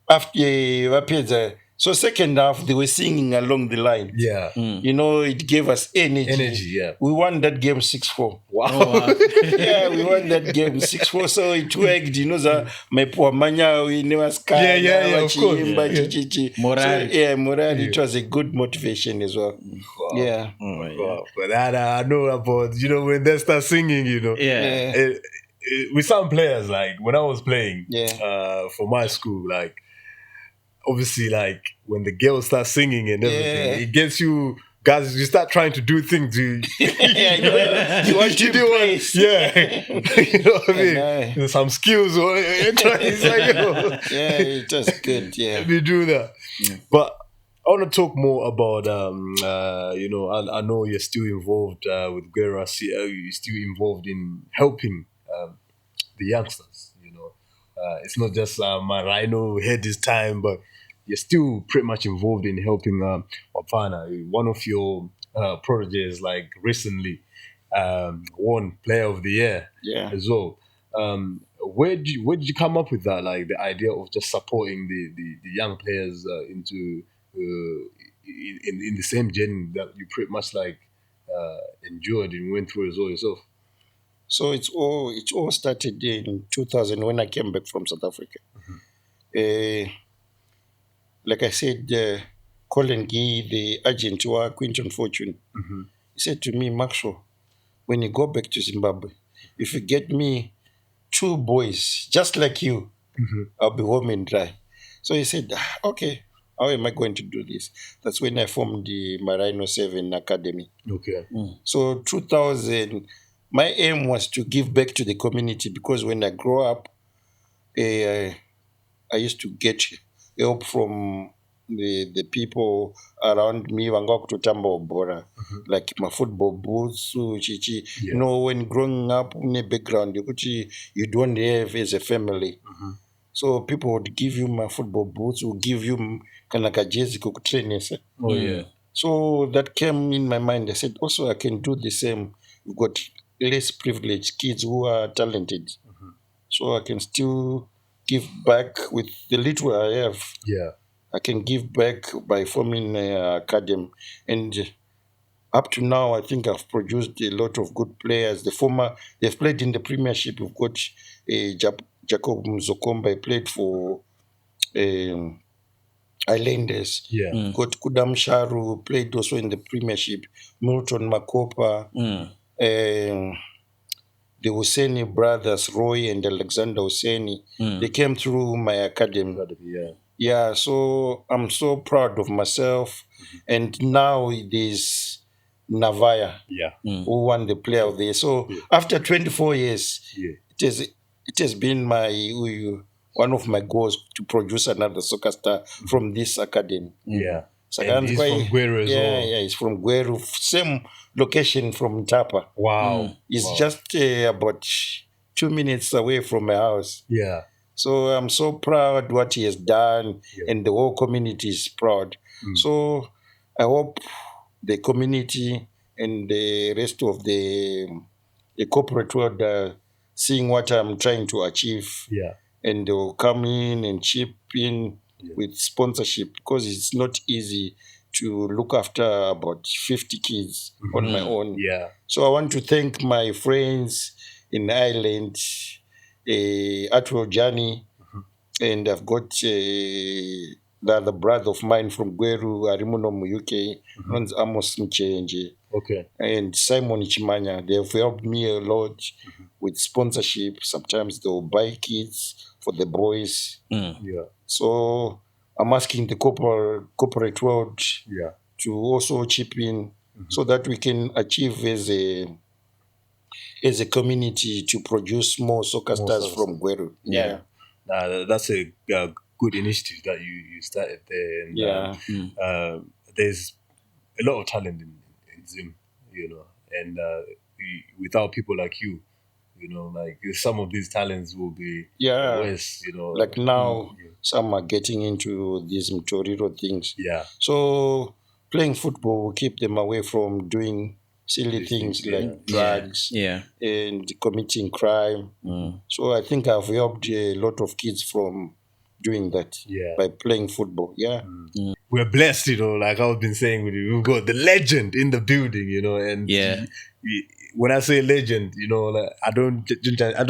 after vapedza. So second half they were singing along the line. Yeah. It gave us energy. Yeah. We won that game 6-4. Wow. Yeah, we won that game 6-4. So it worked. The maipuwa manya we never scared. Yeah, of course. Morale. So, morale. It was a good motivation as well. Wow. Yeah. Wow. But I know about, when they start singing, with some players, like when I was playing for my school, like obviously, like when the girls start singing and everything, it gets you guys. You start trying to do things. You want to do it. Yeah, you know what I mean. Some skills or it's like, yeah, it was good. Yeah, we do that. But I want to talk more about. I know you're still involved with Guerra. You're still involved in helping the youngsters. It's not just Marhino had this time, but you're still pretty much involved in helping Wapana. One of your proteges, like recently, won Player of the Year as well. Where did you come up with that? Like the idea of just supporting the young players into in the same journey that you pretty much like endured and went through as well yourself. So it all started in 2000 when I came back from South Africa. Like I said, Colin Gee, the agent to Quinton Fortune, he said to me, Maxwell, when you go back to Zimbabwe, if you get me 2 boys just like you, I'll be home and dry. So he said, okay, how am I going to do this? That's when I formed the Marhino 7 Academy. Okay. So 2000, my aim was to give back to the community because when I grew up, I used to get help from the people around me, like my football boots, when growing up in a background, you don't have as a family. So people would give you my football boots, would give you kanaka jersey train. Oh yeah. So that came in my mind. I said, also I can do the same. We've got less privileged kids who are talented. So I can still give back with the little I have. Yeah. I can give back by forming an academy. And up to now, I think I've produced a lot of good players. They've played in the Premiership. We've got Jacob Mzokomba, he played for Islanders. Yeah. We've got Kudam Sharu, played also in the Premiership. Milton Makopa. The Husseini brothers, Roy and Alexander Husseini, they came through my academy. Yeah, so I'm so proud of myself. And now there's Navaya, who won the Player of the Year. So after 24 years, it has been one of my goals to produce another soccer star from this academy. Yeah. And he's from Guero as well. Yeah, he's from Guero. Same location from Tapa. Wow. It's just about 2 minutes away from my house. Yeah. So I'm so proud what he has done, Yeah. and the whole community is proud. So I hope the community and the rest of the corporate world are seeing what I'm trying to achieve, Yeah. and they'll come in and chip in with sponsorship, because it's not easy to look after about 50 kids on my own. Yeah. So I want to thank my friends in Ireland, Atwell Johnny, and I've got the other brother of mine from Gweru, Arimunom, UK, runs Amos Mchenje, Okay. and Simon Chimanya. They have helped me a lot with sponsorship. Sometimes they'll buy kits for the boys. Yeah. So I'm asking the corporate world Yeah. to also chip in, so that we can achieve as a community to produce more soccer stars soccer from Gweru. Yeah. That's a good initiative that you started there. And, Yeah. there's a lot of talent in Zim, and without people like you, like some of these talents will be Yeah. worse, Like now, some are getting into these Mtoriro things. Yeah. So playing football will keep them away from doing silly These things things, like drugs Yeah. and committing crime. So I think I've helped a lot of kids from doing that by playing football. Yeah. We're blessed, like I've been saying with you. We've got the legend in the building, and Yeah. when I say legend, like I don't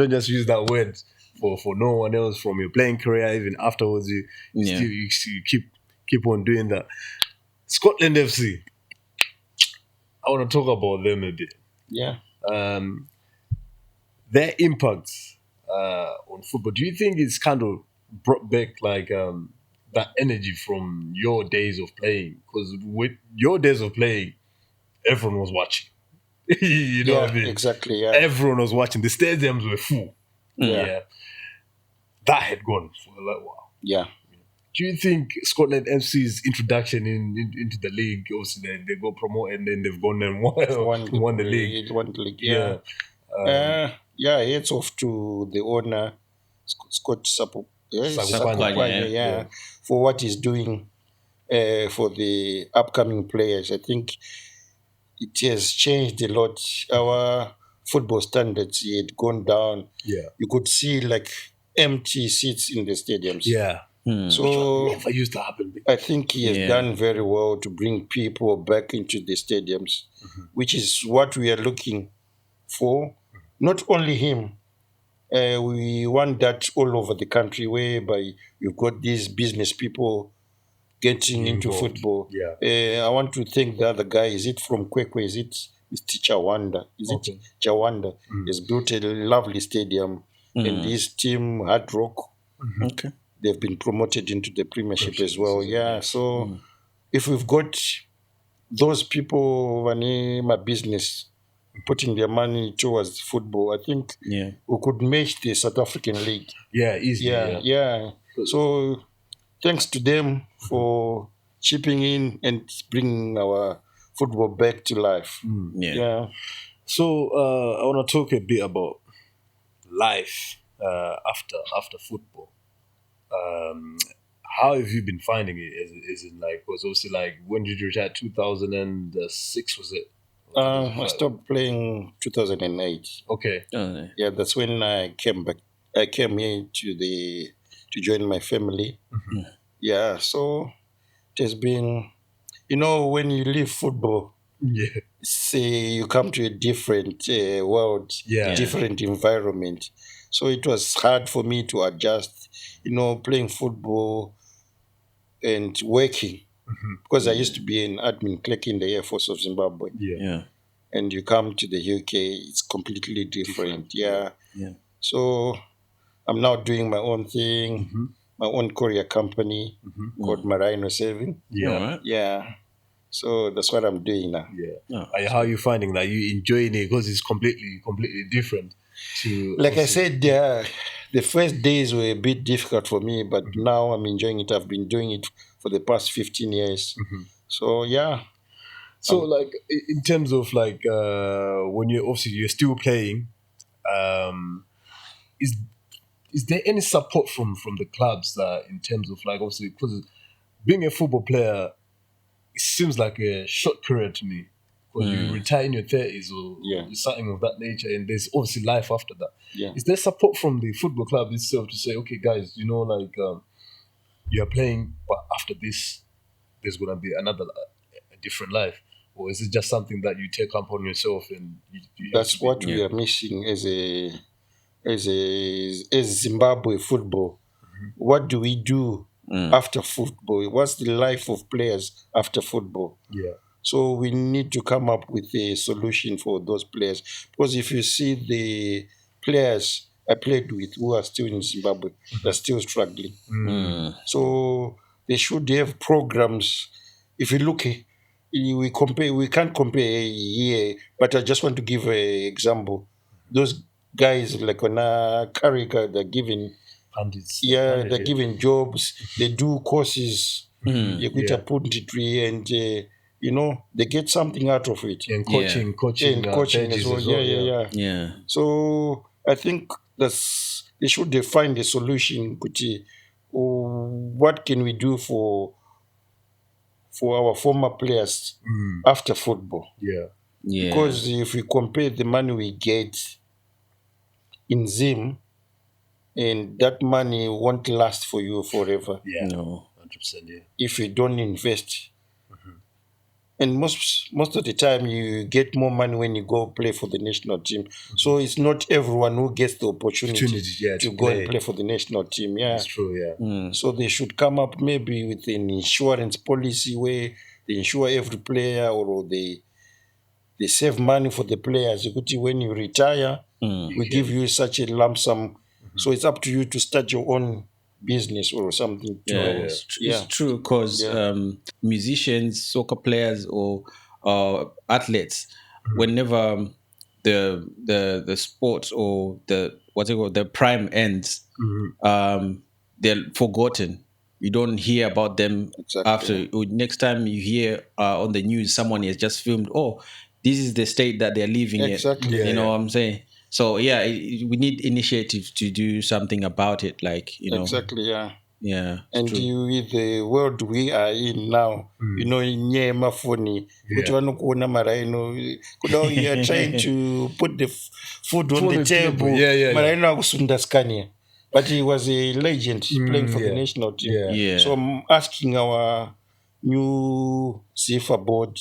just use that word for no one else. From your playing career, even afterwards, you keep on doing that. Scotland FC. I want to talk about them a bit. Yeah. Their impact on football. Do you think it's kind of brought back like that energy from your days of playing? Because with your days of playing, everyone was watching. You know what I mean? Exactly. Yeah. Everyone was watching. The stadiums were full. Yeah. That had gone for a little while. Yeah. Do you think Scotland FC's introduction into the league, obviously they got promoted and then they've gone and won the league? Won the league. Yeah. Hats off to the owner, Scott Sapupanya, for what he's doing for the upcoming players. I think it has changed a lot. Our football standards had gone down. Yeah. You could see like empty seats in the stadiums. Yeah. So Never used to happen. I think he has done very well to bring people back into the stadiums, which is what we are looking for. Not only him, we want that all over the country, whereby you've got these business people getting into football. Yeah. I want to thank the other guy. Is it from Kwekwe? Is it Mr. Chawanda? Is it Chawanda? He's built a lovely stadium, and his team, Hard Rock, Okay. they've been promoted into the Premiership as well. Yeah, so if we've got those people, my business, putting their money towards football, I think we could match the South African League. Yeah, easy. Yeah. So thanks to them for chipping in and bringing our football back to life. Yeah. So I want to talk a bit about life after football. How have you been finding it? Is it like, was obviously like, when did you retire? 2006 was it? I stopped playing 2008. Okay. Yeah, that's when I came back. I came here to join my family. Yeah, so it has been, when you leave football, say you come to a different world, different environment. So it was hard for me to adjust, playing football and working, because I used to be an admin clerk in the Air Force of Zimbabwe. And you come to the UK, it's completely different. Yeah. So I'm now doing my own thing, my own courier company called Marhino Saving. Yeah. So that's what I'm doing now. How are you finding that? You enjoying it because it's completely different to... Like I said, the first days were a bit difficult for me, but now I'm enjoying it. I've been doing it for the past 15 years. So, yeah. So, like, in terms of, like, when you're still playing, is is there any support from the clubs in terms of like obviously because being a football player it seems like a short career to me because you retire in your 30s or something of that nature and there's obviously life after that. Is there support from the football club itself to say, okay guys, like you're playing but after this there's going to be another a different life, or is it just something that you take upon yourself and you have That's to be- what we are missing as Zimbabwe football. What do we do after football? What's the life of players after football? yeah So we need to come up with a solution for those players. Because if you see the players I played with who are still in Zimbabwe, they're still struggling. So they should have programs. If you look, we can't compare here, but I just want to give an example. Those guys like on Karika, they're giving Pundits, they're giving jobs. They do courses. yeah. And they get something out of it. and coaching And coaching pages as well. Yeah. Yeah. So I think they should find a solution. Kuti, what can we do for our former players after football? yeah Yeah. Because if we compare the money we get in Zim, and that money won't last for you forever yeah No. 100% yeah if you don't invest. And most of the time, you get more money when you go play for the national team. So it's not everyone who gets the opportunity to go and play for the national team. Yeah, it's true yeah so they should come up maybe with an insurance policy where they insure every player, or they save money for the players. When you retire, we give you such a lump sum. So it's up to you to start your own business or something. It's true because musicians, soccer players, or athletes, whenever the sports or the prime ends, they're forgotten. You don't hear about them after. Next time you hear on the news, someone has just filmed. Oh, this is the state that they're living in. Exactly. You know what I'm saying? So yeah, we need initiatives to do something about it. Like Exactly. Yeah. Yeah. And with the world we are in now, in Mafoni, which one Marhino, you are trying to put the food on the table. Marhino Sundaskania. But he was a legend playing for the national team. Yeah. So I'm asking our new CIFA board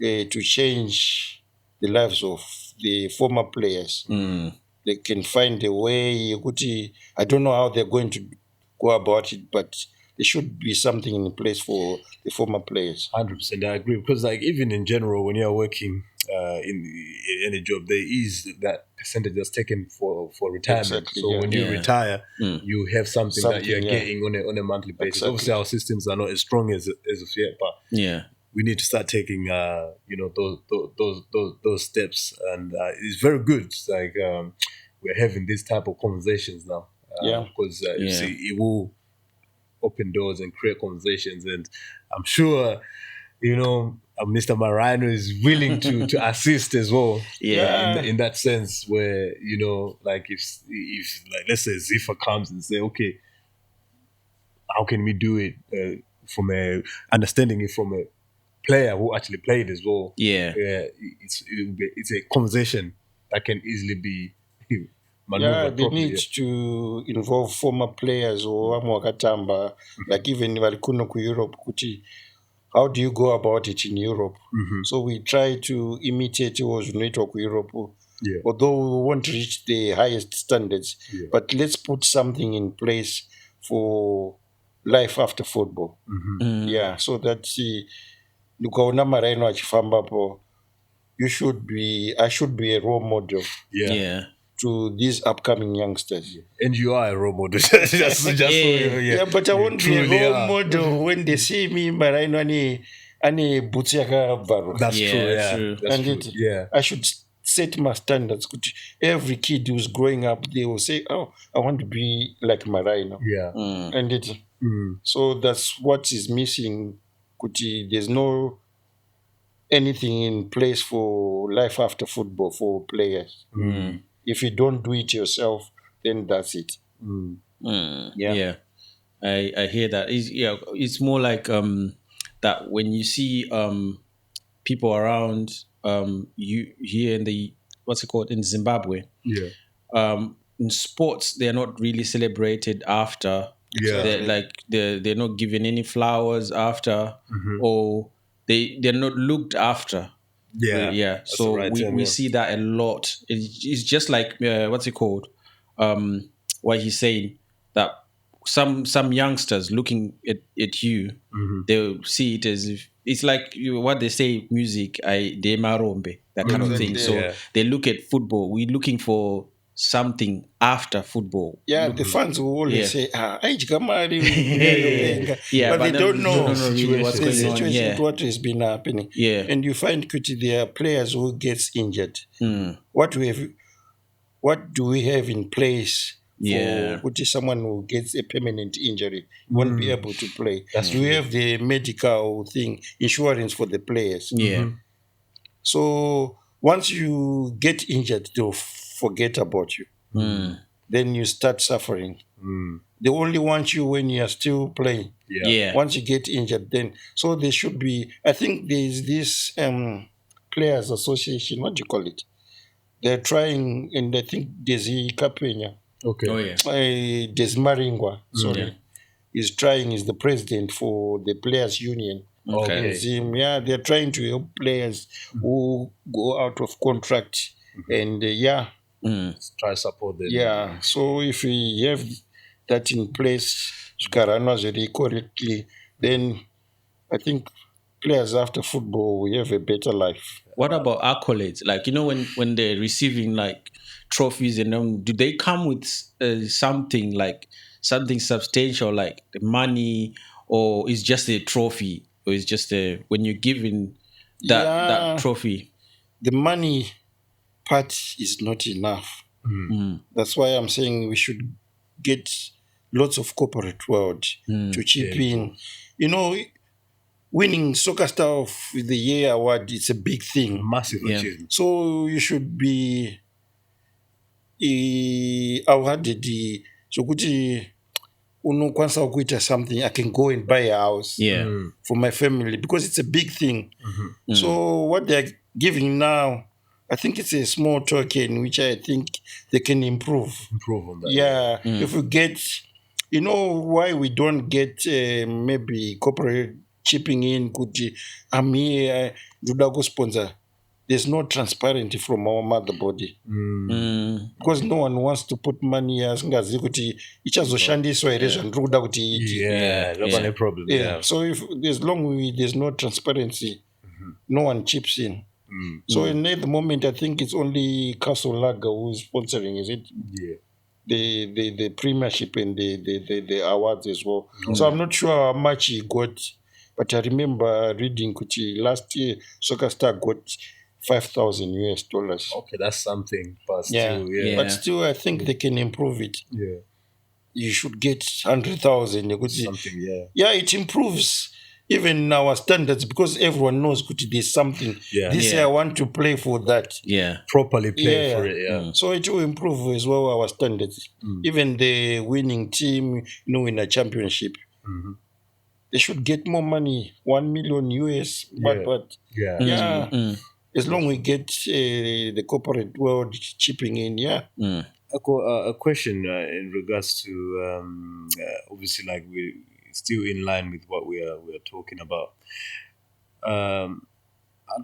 to change the lives of the former players. They can find a way. I don't know how they're going to go about it, but there should be something in place for the former players. 100% I agree, because like even in general when you're working in any job, there is that percentage that's taken for retirement. Exactly, so when you retire, you have something that you're yeah. getting on a monthly basis. Exactly. Obviously our systems are not as strong as of yet, but Yeah. we need to start taking those steps, and it's very good. It's like we're having this type of conversations now, because you see it will open doors and create conversations, and I'm sure Mr. Marhino is willing to assist as well. In that sense, where like if like let's say Zifa comes and say, okay, how can we do it from a understanding it from a player who actually played as well. It's a conversation that can easily be maneuvered they properly. need to involve former players or wakatamba, like even valikuno ku Europe kuti how do you go about it in Europe? So we try to imitate what unoitwa ku Europe, although we won't reach the highest standards, but let's put something in place for life after football. So that ukaona Marhino achifambapo, I should be a role model to these upcoming youngsters. And you are a role model. But I won't be a role model when they see me Marhino ani boots yakavharwa. That's true. That's true. I should set my standards. Every kid who's growing up, they will say, "Oh, I want to be like Marhino." And so that's what is missing. There's no anything in place for life after football for players. If you don't do it yourself, then that's it. Yeah. Yeah, I hear that. It's more like that when you see people around you here in the what's it called in Zimbabwe. Yeah. In sports, they're not really celebrated after. Yeah. They're like they're not given any flowers after, or they're not looked after. Yeah. Yeah. That's So the right term, we yeah. see that a lot. It's just like what's it called? What he's saying that some youngsters looking at you, they'll see it as if it's like what they say music I de marombe, that kind of thing. Exactly. So Yeah. they look at football. We're looking for something after football. Yeah, the fans will always say, "Aidya mari, Yeah, but they don't know really what's the going on. situation, Yeah. what has been happening. Yeah. And you find Kuti, there are players who gets injured. What do we have in place for Yeah. Kuti, someone who gets a permanent injury won't be able to play? Do we have the medical thing, insurance for the players? Yeah. So once you get injured, they'll forget about you. Then you start suffering. They only want you when you are still playing. Yeah. Once you get injured, then so there should be. I think there's this players association. What do you call it? They're trying, and I think Desi Kapenya, Okay. Oh yeah. Desi Maringwa, sorry, is trying. Is the president for the players union. Okay. Zim, yeah, they're trying to help players who go out of contract, and Try to support them. yeah. So if we have that in place, very correctly, then I think players after football we have a better life. What about accolades? Like when they're receiving like trophies and do they come with something like something substantial like the money, or is just a trophy, or is just when you're given that trophy? The money part is not enough. That's why I'm saying we should get lots of corporate world to chip in. Winning Soccer Star of the Year award, it's a big thing. Massive achievement. So you should be awarded sokuti unokwanisa kuita something. I can go and buy a house for my family because it's a big thing. So what they're giving now, I think it's a small token which I think they can improve. Improve on that. Yeah, if we get, why we don't get maybe corporate chipping in, kuti I'm here, Judago sponsor. There's no transparency from our mother body. Because no one wants to put money as ngazi kuti ichazoshandiswa ere zvandinoda kuti iite. Yeah, that's no problem. Yeah. So if as long as there's no transparency, no one chips in. So in at the moment, I think it's only Castle Lager who's sponsoring, is it? Yeah. The premiership and the awards as well. So I'm not sure how much he got, but I remember reading kuti last year Soccer Star got $5,000. Okay, that's something, but still, But still, I think they can improve it. Yeah. You should get 100,000. Something, yeah. Yeah, it improves even our standards because everyone knows there's something. This year I want to play for that. Yeah. Properly play for it, So it will improve as well our standards. Even the winning team, in a championship, they should get more money, $1 million US. But as long as we get the corporate world chipping in, A question in regards to obviously, like we're still in line with what we are talking about. I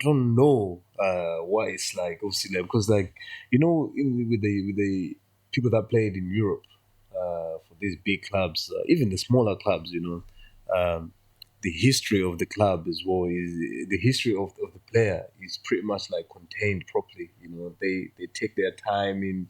don't know what it's like, obviously, like, because with the people that played in Europe for these big clubs, even the smaller clubs, the history of the club as well is the history of the player is pretty much like contained properly. They take their time in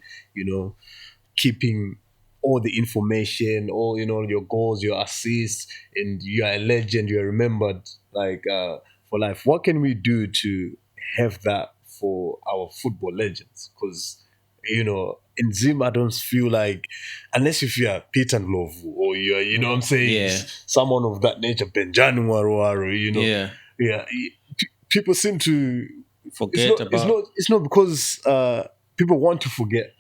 keeping all the information, all your goals, your assists, and you are a legend. You are remembered for life. What can we do to have that for our football legends? Because in Zim, I don't feel like, unless if you are Peter Ndlovu or you're, what I'm saying, someone of that nature, Benjani Waru, people seem to forget about. It's not because people want to forget,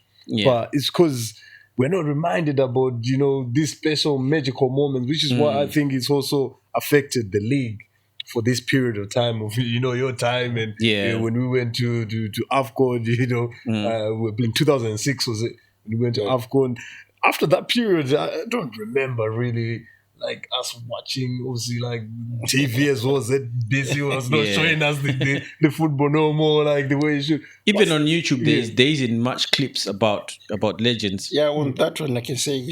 but it's because we're not reminded about, these special magical moments, which is what I think is also affected the league for this period of time of, your time. And when we went to AFCON, in 2006, was it? We went to AFCON. After that period, I don't remember really like us watching, obviously, like TV as well. That busy was not showing us the football no more like the way it should. Even on YouTube, there isn't much clips about legends. Yeah, on that one, I can say,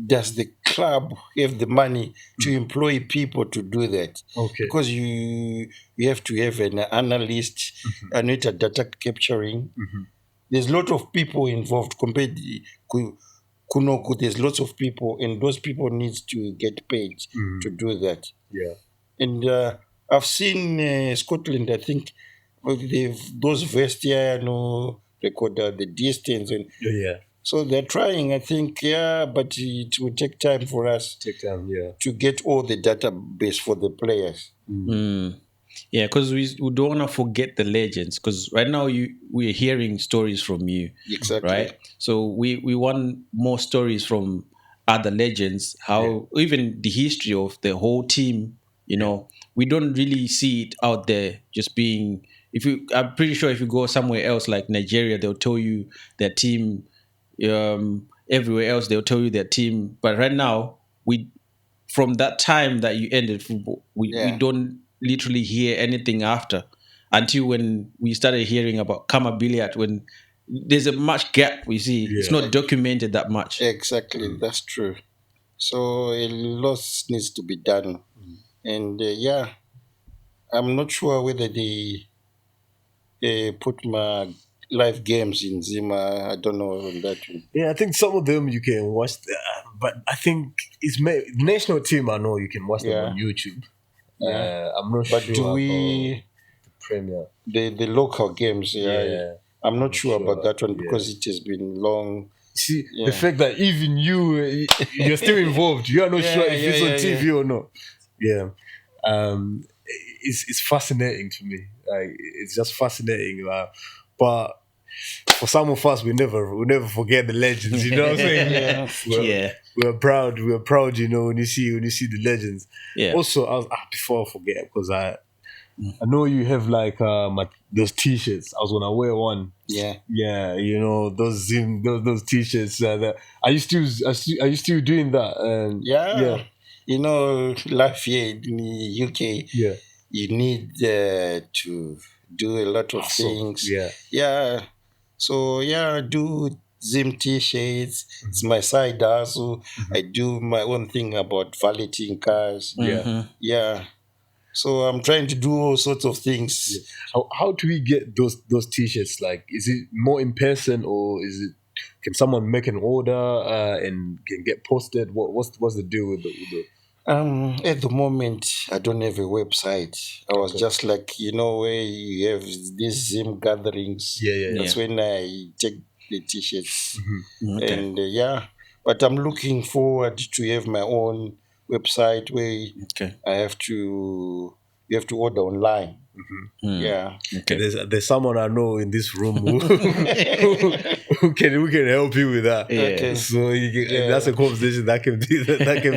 does the club have the money to employ people to do that? Okay. Because you have to have an analyst, and a data capturing. There's a lot of people involved compared to Kunoku. There's lots of people, and those people need to get paid to do that. Yeah. And I've seen Scotland, I think, those Vestia, record the distance. And so they're trying, I think, but it will take time for us to get all the database for the players. Yeah, because we don't want to forget the legends. Because right now we're hearing stories from you, exactly, right? So we want more stories from other legends. How even the history of the whole team. We don't really see it out there. Just being, I'm pretty sure if you go somewhere else like Nigeria, they'll tell you their team. Everywhere else, they'll tell you their team. But right now, from that time that you ended football, we don't literally hear anything after, until when we started hearing about Kama Billiard, when there's a much gap we see. It's not documented that much. Exactly, that's true. So a lot needs to be done. And I'm not sure whether they put my live games in Zima. I don't know on that one. Yeah, I think some of them you can watch, but I think it's national team. I know you can watch them on YouTube. I'm not sure. But do we Premier the local games? I'm not sure about that one because it has been long. See, the fact that even you're still involved, you are not sure if it's on TV or not. Yeah, it's fascinating to me. Like, it's just fascinating. But for some of us, we never forget the legends. You know what I'm saying? We're proud. We're proud. When you see the legends. Yeah. Also, before I forget, because I know you have like those T-shirts. I was gonna wear one. Yeah. Yeah. Those those T-shirts. Are you still doing that? Yeah. Life here in the UK. Yeah. You need to do a lot of things. Yeah. So I do Zim T-shirts. It's my side hustle. I do my own thing about valeting cars. Yeah. So I'm trying to do all sorts of things. How do we get those T-shirts? Like, is it more in person, or can someone make an order and can get posted? What's the deal with the At the moment, I don't have a website. I was just like, where you have these Zim gatherings. That's when I take the T-shirts. Okay. And but I'm looking forward to have my own website where you have to order online. Yeah. Okay. There's someone I know in this room who can help you with that. Okay. So that's a conversation that can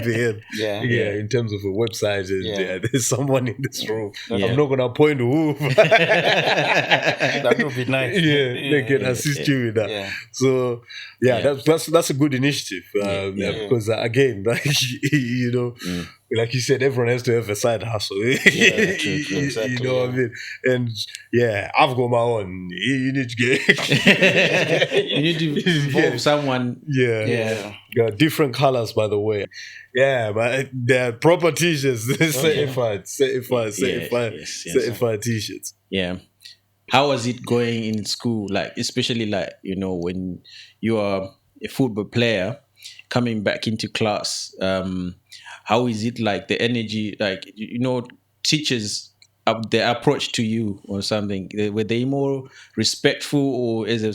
be had. Yeah. In terms of a website, there's someone in this room. Yeah. I'm not gonna point who. That would be nice. They can assist you with that. Yeah. So that's a good initiative. Because again, like like you said, everyone has to have a side hustle. True, exactly. You know what I mean? And I've got my own. You need to get. You need to involve someone. Yeah. Different colors, by the way. Yeah, but they're proper T-shirts. Certified T-shirts. Yeah. How was it going in school? Like, especially when you are a football player coming back into class. How is it like, the energy, like, teachers, their approach to you or something? Were they more respectful, or as a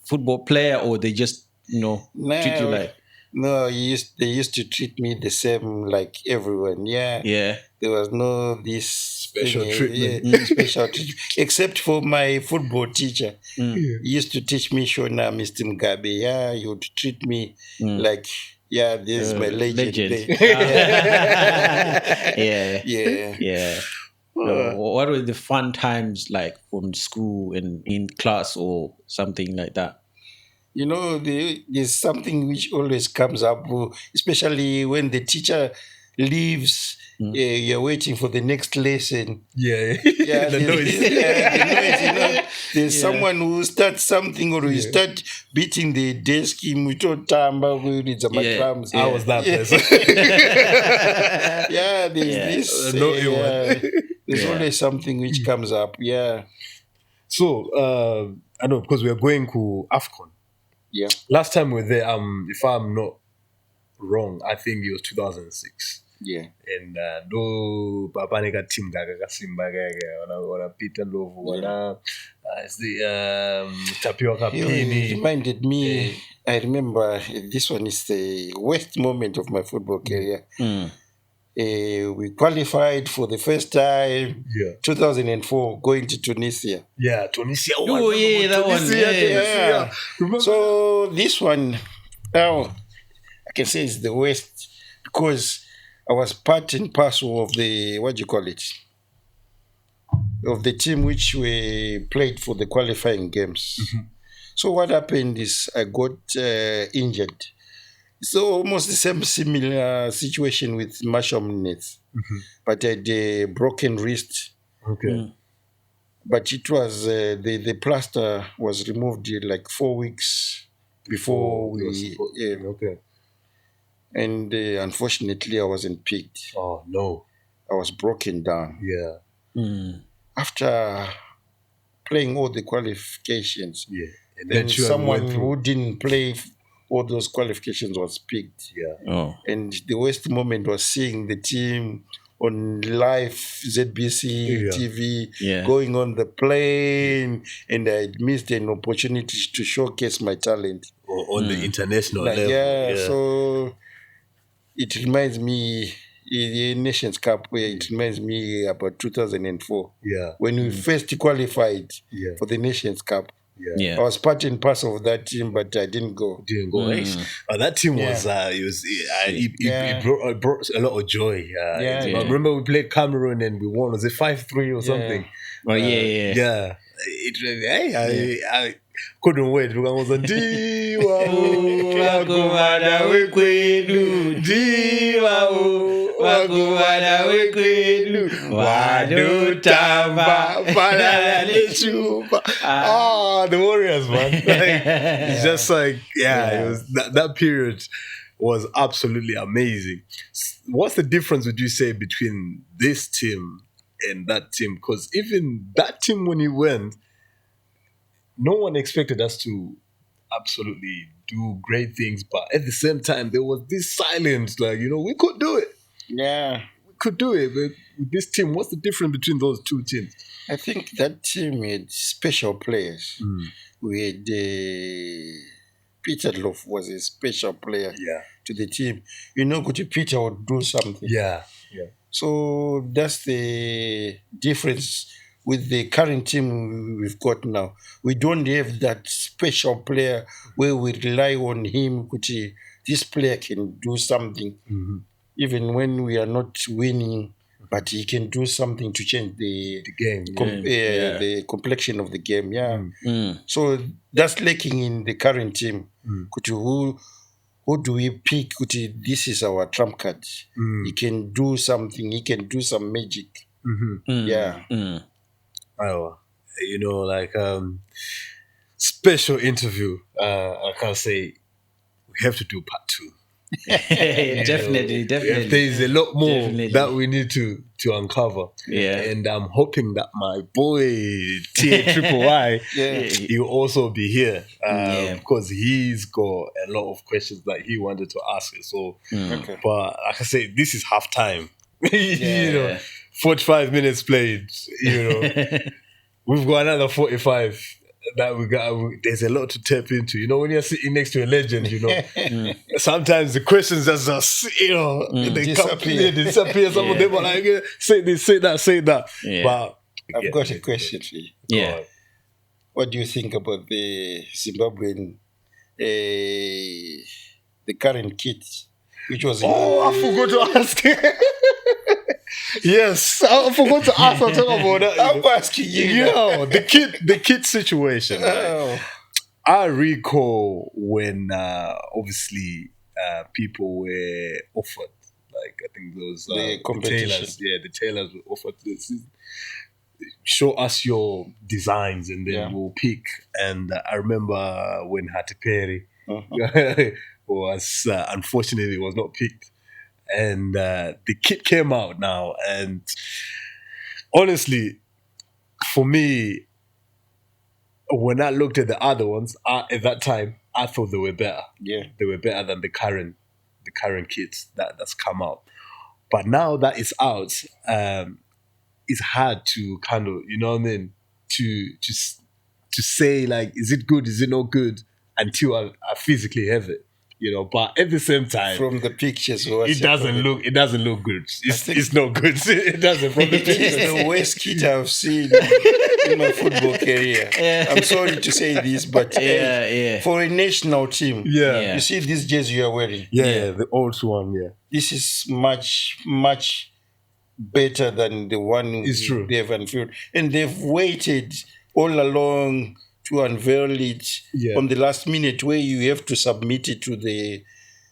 football player, or they just, treat you like? No, they used to treat me the same like everyone. Yeah. Yeah. There was no this Special thing, treatment. special treatment, except for my football teacher. He used to teach me Shona, Mr. Mugabe. Yeah, he would treat me like, yeah, this is my legend. Legend. Yeah. Yeah. Yeah. So what were the fun times like from school and in class or something like that? You know, there's something which always comes up, especially when the teacher leaves. You're waiting for the next lesson. Yeah, Yeah, the there's, noise. the noise, you know. There's someone who starts something or you start beating the desk. Tamba with the Yeah. drums. I was that person. Yeah, there's this. Naughty one. There's always something which comes up. Yeah, So I know because we are going to AFCON. yeah. Last time we were there, if I'm not wrong, I think it was 2006. Yeah. And do papanika team gaga simba gaga wana Peter Lovu wana it's the tapioca You pini. reminded me. I remember this one is the worst moment of my football career. We qualified for the first time, Yeah. 2004, going to Tunisia. Yeah, Tunisia. Oh, yeah, that one. Yeah. Remember? So this one, now I can say it's the worst because I was part and parcel of the of the team which we played for the qualifying games. So what happened is I got injured. So almost the same similar situation with Marshall Nets, but I had a broken wrist. Okay. But it was the plaster was removed like 4 weeks before Okay. and unfortunately I wasn't picked. Oh no. I was broken down. Yeah. After playing all the qualifications, Yeah. And then Chua someone went through. who didn't play all those qualifications was picked. Yeah. Oh. And the worst moment was seeing the team on live ZBC TV going on the plane, and I missed an opportunity to showcase my talent. Or on the international level. Yeah, so it reminds me, the Nations Cup, where it reminds me about 2004. Yeah. When we first qualified Yeah. for the Nations Cup. Yeah. I was part and parcel of that team, but I didn't go. Didn't go. That team was it brought a lot of joy. Yeah. I remember we played Cameroon and we won. Was it 5-3 or something? Oh, yeah. Yeah. I couldn't wait. I was like, Diwa wakumana wekwenu, Diwa wakumana wekwenu, wadutamba palale chupa. The Warriors, man. It's just like, it was that period was absolutely amazing. What's the difference, would you say, between this team and that team? Because even that team, when you went, no one expected us to absolutely do great things, but at the same time, there was this silence, like, we could do it. Yeah. We could do it. But with this team, what's the difference between those two teams? I think that team had special players. We had Peter Love was a special player to the team. Peter would do something. Yeah. So that's the difference with the current team we've got now. We don't have that special player where we rely on him. This player can do something, even when we are not winning, but he can do something to change the game, the complexion of the game. Yeah. So that's lacking in the current team. Who do we pick? This is our trump card. He can do something. He can do some magic. Yeah. Oh, special interview. I can't say we have to do part 2. Definitely. There's a lot more that we need to uncover. Yeah. And I'm hoping that my boy TAYYY he'll also be here because he's got a lot of questions that he wanted to ask us. So, but like I say, this is half time. 45 minutes played. We've got another 45 that we got. There's a lot to tap into. You know, when you're sitting next to a legend, you know, sometimes the questions just they Disappear. They disappear. Some of them are like, say this, say that, say that. Yeah. But I've got a question for you. Yeah. What do you think about the Zimbabwean, the current kit, which was Oh, I forgot to ask. Yes, I forgot to ask. I'll talk about that. I'm asking you. Yo, the kid situation. Right? Oh, I recall when obviously people were offered, like I think those The competition. tailors, the tailors were offered this. Show us your designs and then Yeah. we'll pick. And I remember when Hatiperi was unfortunately was not picked, and the kit came out now. And honestly, for me, when I looked at the other ones at that time, I thought they were better. yeah. They were better than the current kits that's come out. But now that it's out, it's hard to kind of, you know what I mean, to say like, is it good, is it not good, until I physically have it, you know. But at the same time, From the pictures, what's it your doesn't comment? look good. think- It's not good. It doesn't from the It is pictures. the worst kit I've seen in my football career. I'm sorry to say this, but Yeah. for a national team, Yeah. you see this jersey you are wearing. Yeah, the old one. Yeah, This is much, much better than the one It's true. they've unveiled. And they've waited all along to unveil it Yeah. on the last minute, where you have to submit it to the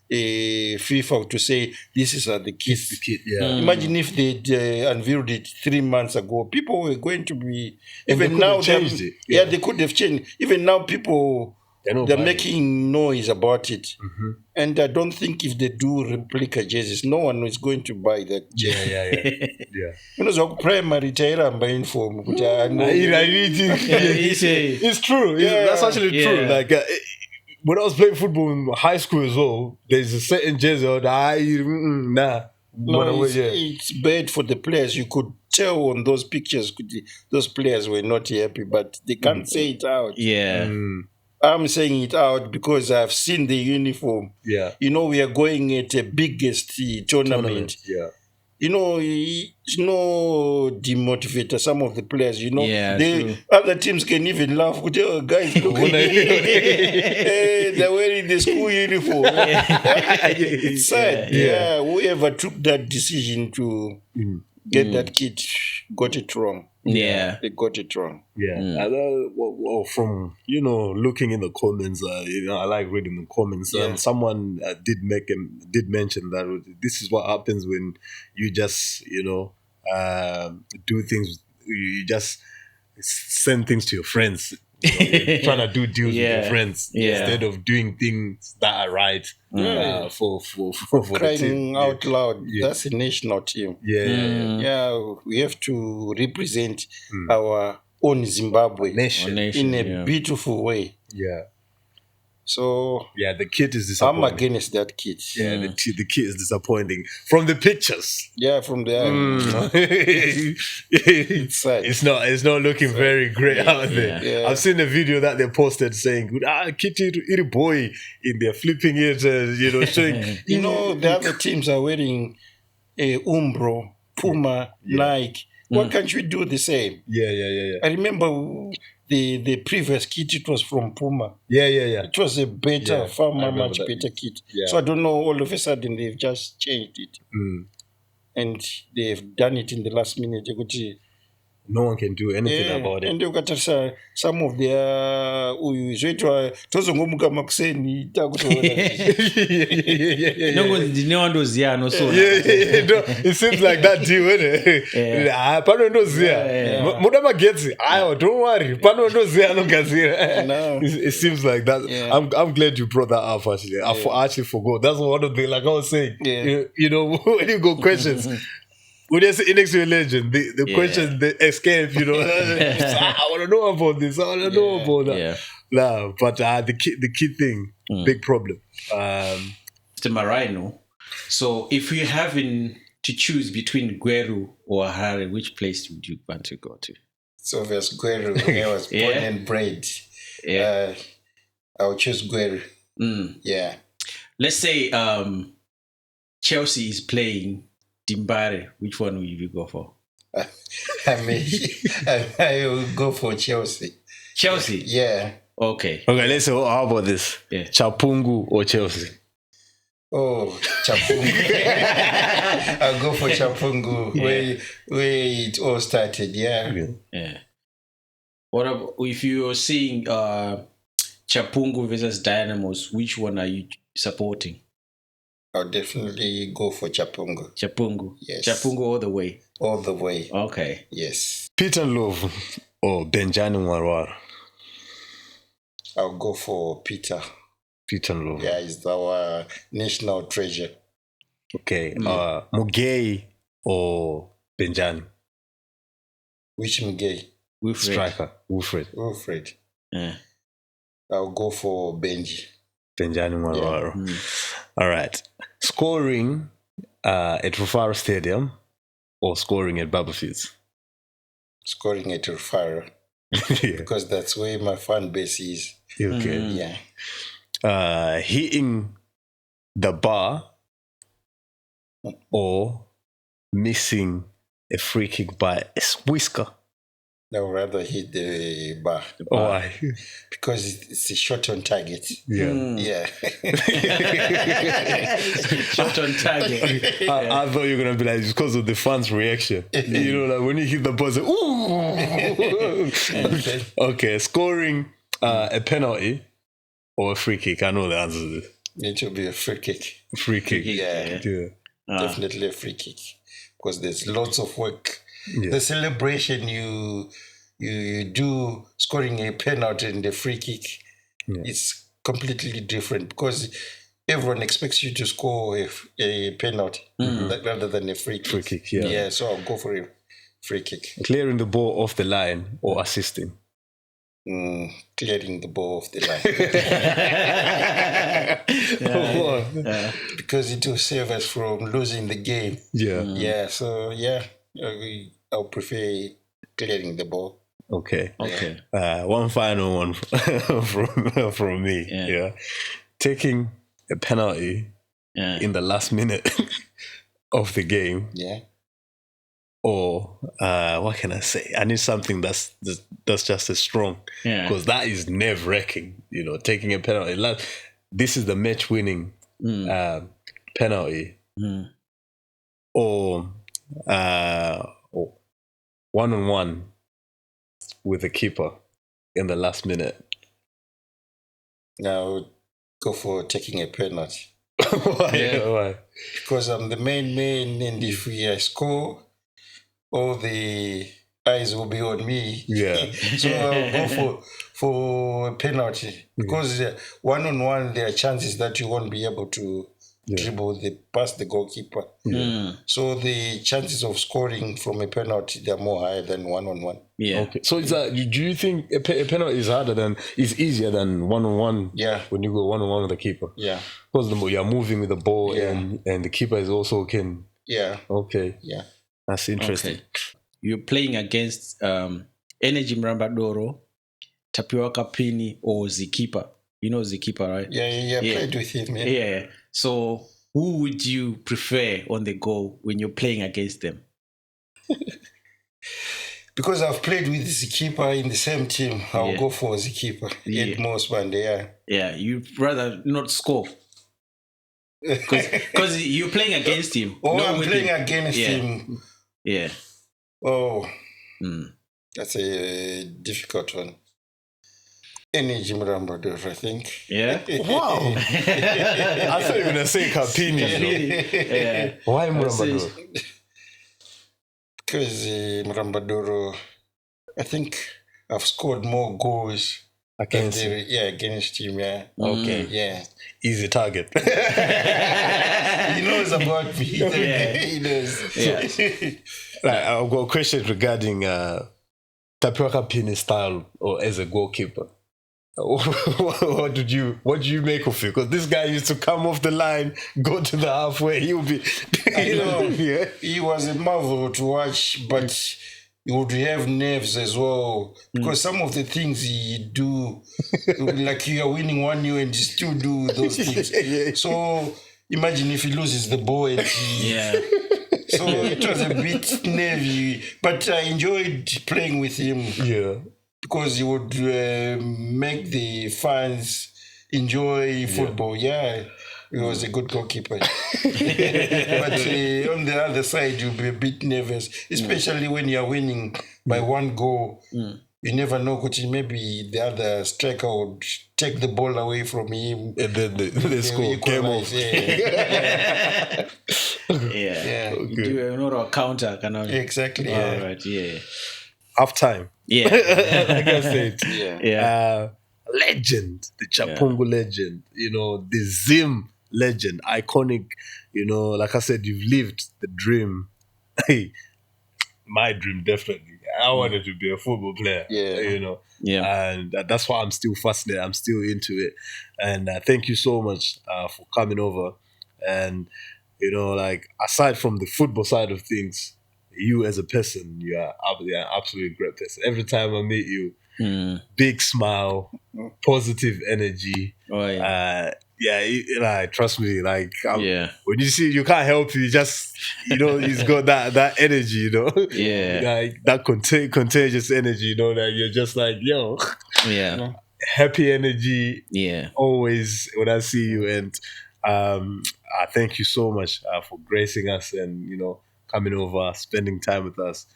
FIFA to say this is the kit. it's the kit. Yeah, Imagine if they'd unveiled it 3 months ago. People were going to be... And they Even could now, have changed it. Yeah, Yeah. they could have changed. Even now, people... They're not They're buying it. making noise about it. Mm-hmm. And I don't think if they do replica jerseys, no one is going to buy that jersey. Yeah. You know, so primary tairamba uniform. But I know. It's true. Yeah. That's actually true. Yeah. Like when I was playing football in high school as well, there's a certain jersey that nah. No, But, it's bad for the players. You could tell on those pictures, those players were not happy, but they can't say it out. Yeah. I'm saying it out because I've seen the uniform. Yeah. You know, we are going at the biggest tournament. Yeah. You know, it's no demotivator. Some of the players, you know, Yeah, true. other teams can even laugh. Oh, guys, look, hey, they're wearing the school uniform. It's sad. Yeah. Whoever took that decision to get that kid got it wrong. Yeah. They got it wrong. Yeah. Well, from looking in the comments, I like reading the comments. Yeah. Someone did mention that this is what happens when you just do things. You just send things to your friends. You're trying to do deals with your friends instead of doing things that are right for the Crying team. out loud. Yeah. That's a national team. Yeah. Yeah, we have to represent our own Zimbabwe Nation. in a beautiful way. Yeah. So Yeah, the kit is I'm disappointing. against that kid. Yeah, the kit is disappointing from the pictures. Yeah, from there. it's sad. It's not looking very great out there. Yeah. I've seen a video that they posted saying, Kitty iri boy in there flipping it, showing. You know, the other teams are wearing Umbro, Puma, Nike. Why can't we do the same? Yeah. I remember the previous kit, it was from Puma. Yeah. It was a better, far I remember much that. better kit. Yeah. So I don't know, all of a sudden they've just changed it. And they've done it in the last minute. No one can do anything about it. And ukatarisa some of their zvoitwa tozongomuka makuseni Nongonzi ndine wandoziya anosona. It seems like that deal, isn't it? Pano ndoziya. Muda magetsi. Don't worry. Pano ndoziya anogadzira. No. It seems like that. Yeah. I'm glad you brought that up. Actually, I actually forgot. That's one of the, like I was saying. Yeah. When you go questions. When they say next to a legend, the questions they escape. I want to know about this. I want to know about that. Yeah. Nah, but the key thing, big problem. Mr. Marhino, so if you're having to choose between Gweru or Harare, which place would you want to go to? It's obvious Guerrero. I was born Yeah. and bred. Yeah. I'll choose Guerrero. Yeah. Let's say Chelsea is playing Dimbare. Which one will you go for? I mean, I will go for Chelsea. Chelsea? Yeah. Okay. Okay, let's say, how about this? Yeah. Chapungu or Chelsea? Oh, Chapungu. I'll go for Chapungu, where it all started. Yeah. Yeah. What about if you're seeing Chapungu versus Dynamos? Which one are you supporting? I'll definitely go for Chapungu. Chapungu. Yes. Chapungu all the way. All the way. Okay. Yes. Peter Love or Benjani Warwar? I'll go for Peter. Peter Love. Yeah, he's our national treasure. Okay. Mugay or Benjani? Which Miguel? Wilfred. Striker. Wilfred. Wilfred. Yeah. I'll go for Benji. Benjani Warwar. All right. Scoring at Rufaro Stadium or scoring at Battlefields? Scoring at Rufaro. Yeah. Because that's where my fan base is. Okay. Yeah. Hitting the bar or missing a free kick by a whisker? I would rather hit the bar. Why? Because it's a shot on target. Yeah. Yeah. Shot on target. I thought you were gonna be like, it's because of the fans' reaction. You know, like when you hit the buzzer, ooh. Okay, scoring a penalty or a free kick. I know the answer to this. It will be a free kick. Free kick. Yeah. Definitely a free kick. Because there's lots of work. Yeah. The celebration you do scoring a penalty and a free kick, it's completely different because everyone expects you to score a penalty rather than a free kick. Free kick, yeah. Yeah, so I'll go for a free kick. Clearing the ball off the line or assisting? Clearing the ball off the line. Because it will save us from losing the game. Yeah. Yeah, so I'll prefer clearing the ball. Okay. Okay. One final one from me. Yeah. Taking a penalty in the last minute of the game. Yeah. Or what can I say? I need something that's just as strong. Because that is nerve-wracking. You know, taking a penalty. This is the match-winning penalty. Or one-on-one with the keeper in the last minute. Now go for taking a penalty. Why? Because I'm the main man, and if I score, all the eyes will be on me. Yeah. So I'll go for a penalty. Because one-on-one, there are chances that you won't be able to dribble past the goalkeeper. So the chances of scoring from a penalty, they're more higher than one-on-one. Yeah. Okay. So do you think a penalty is easier than one-on-one? Yeah. When you go one-on-one with the keeper? Yeah. Because you're moving with the ball and the keeper is also can. Yeah. Okay. Yeah. That's interesting. Okay. You're playing against Energy Mrambadoro, Tapioca Pini, or Zikipa. You know Zikipa, right? Yeah. Played with him. Yeah. So who would you prefer on the goal when you're playing against them? Because I've played with Zikipa in the same team, I'll go for Zikipa. Edmos Bande, Yeah, you'd rather not score. Because you're playing against him. Oh, I'm playing against him. Yeah. Oh, that's a difficult one. Energy Mrambador, I think. Yeah. Wow. I thought you were going to say Capini. Yeah. Why Mrambador? Because Mrambadoro, I think I've scored more goals against him. Yeah. Okay. Yeah. Easy target. He knows about me. He knows. Yeah. I've got a question regarding Tapioca Pini style or as a goalkeeper. What did you make of it? Because this guy used to come off the line, go to the halfway. He would be, He was a marvel to watch, but you would have nerves as well because some of the things he do, like you are winning 1-0 and you still do those things. So imagine if he loses the ball and so it was a bit nervy, but I enjoyed playing with him. Yeah. Because he would make the fans enjoy football. Yeah, he was a good goalkeeper. But on the other side, you'll be a bit nervous, especially when you're winning by 1 goal. You never know, because maybe the other striker would take the ball away from him. And then they score. Game off. Yeah. You do another counter, kind of. Exactly. All right, Half time. Yeah. Like I said. Yeah. Legend, the Chapungu legend, the Zim legend, iconic, like I said, you've lived the dream. My dream, definitely. I wanted to be a football player, and that's why I'm still fascinated. I'm still into it. And thank you so much for coming over. And, like, aside from the football side of things, you as a person, you are an absolutely great person. Every time I meet you, big smile, positive energy. Oh, yeah. Trust me. Like, when you see, you can't help it. You just, he's got that energy. Yeah. Like that contagious energy. That you're just like, yo, happy energy. Yeah. Always when I see you, and I thank you so much for gracing us and coming over, spending time with us.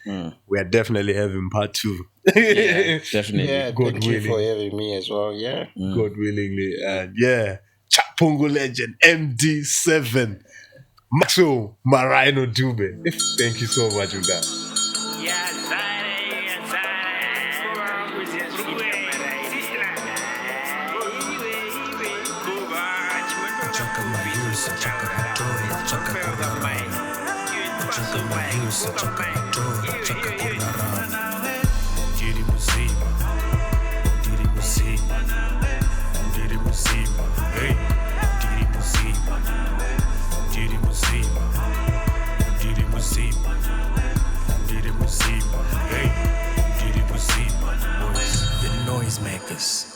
We are definitely having part 2. Yeah, definitely. Yeah, thank you for having me as well. Yeah. God willingly. And Chapungu legend, MD7, Maxwell Marhino Dube. Thank you so much for that. The Noisemakers.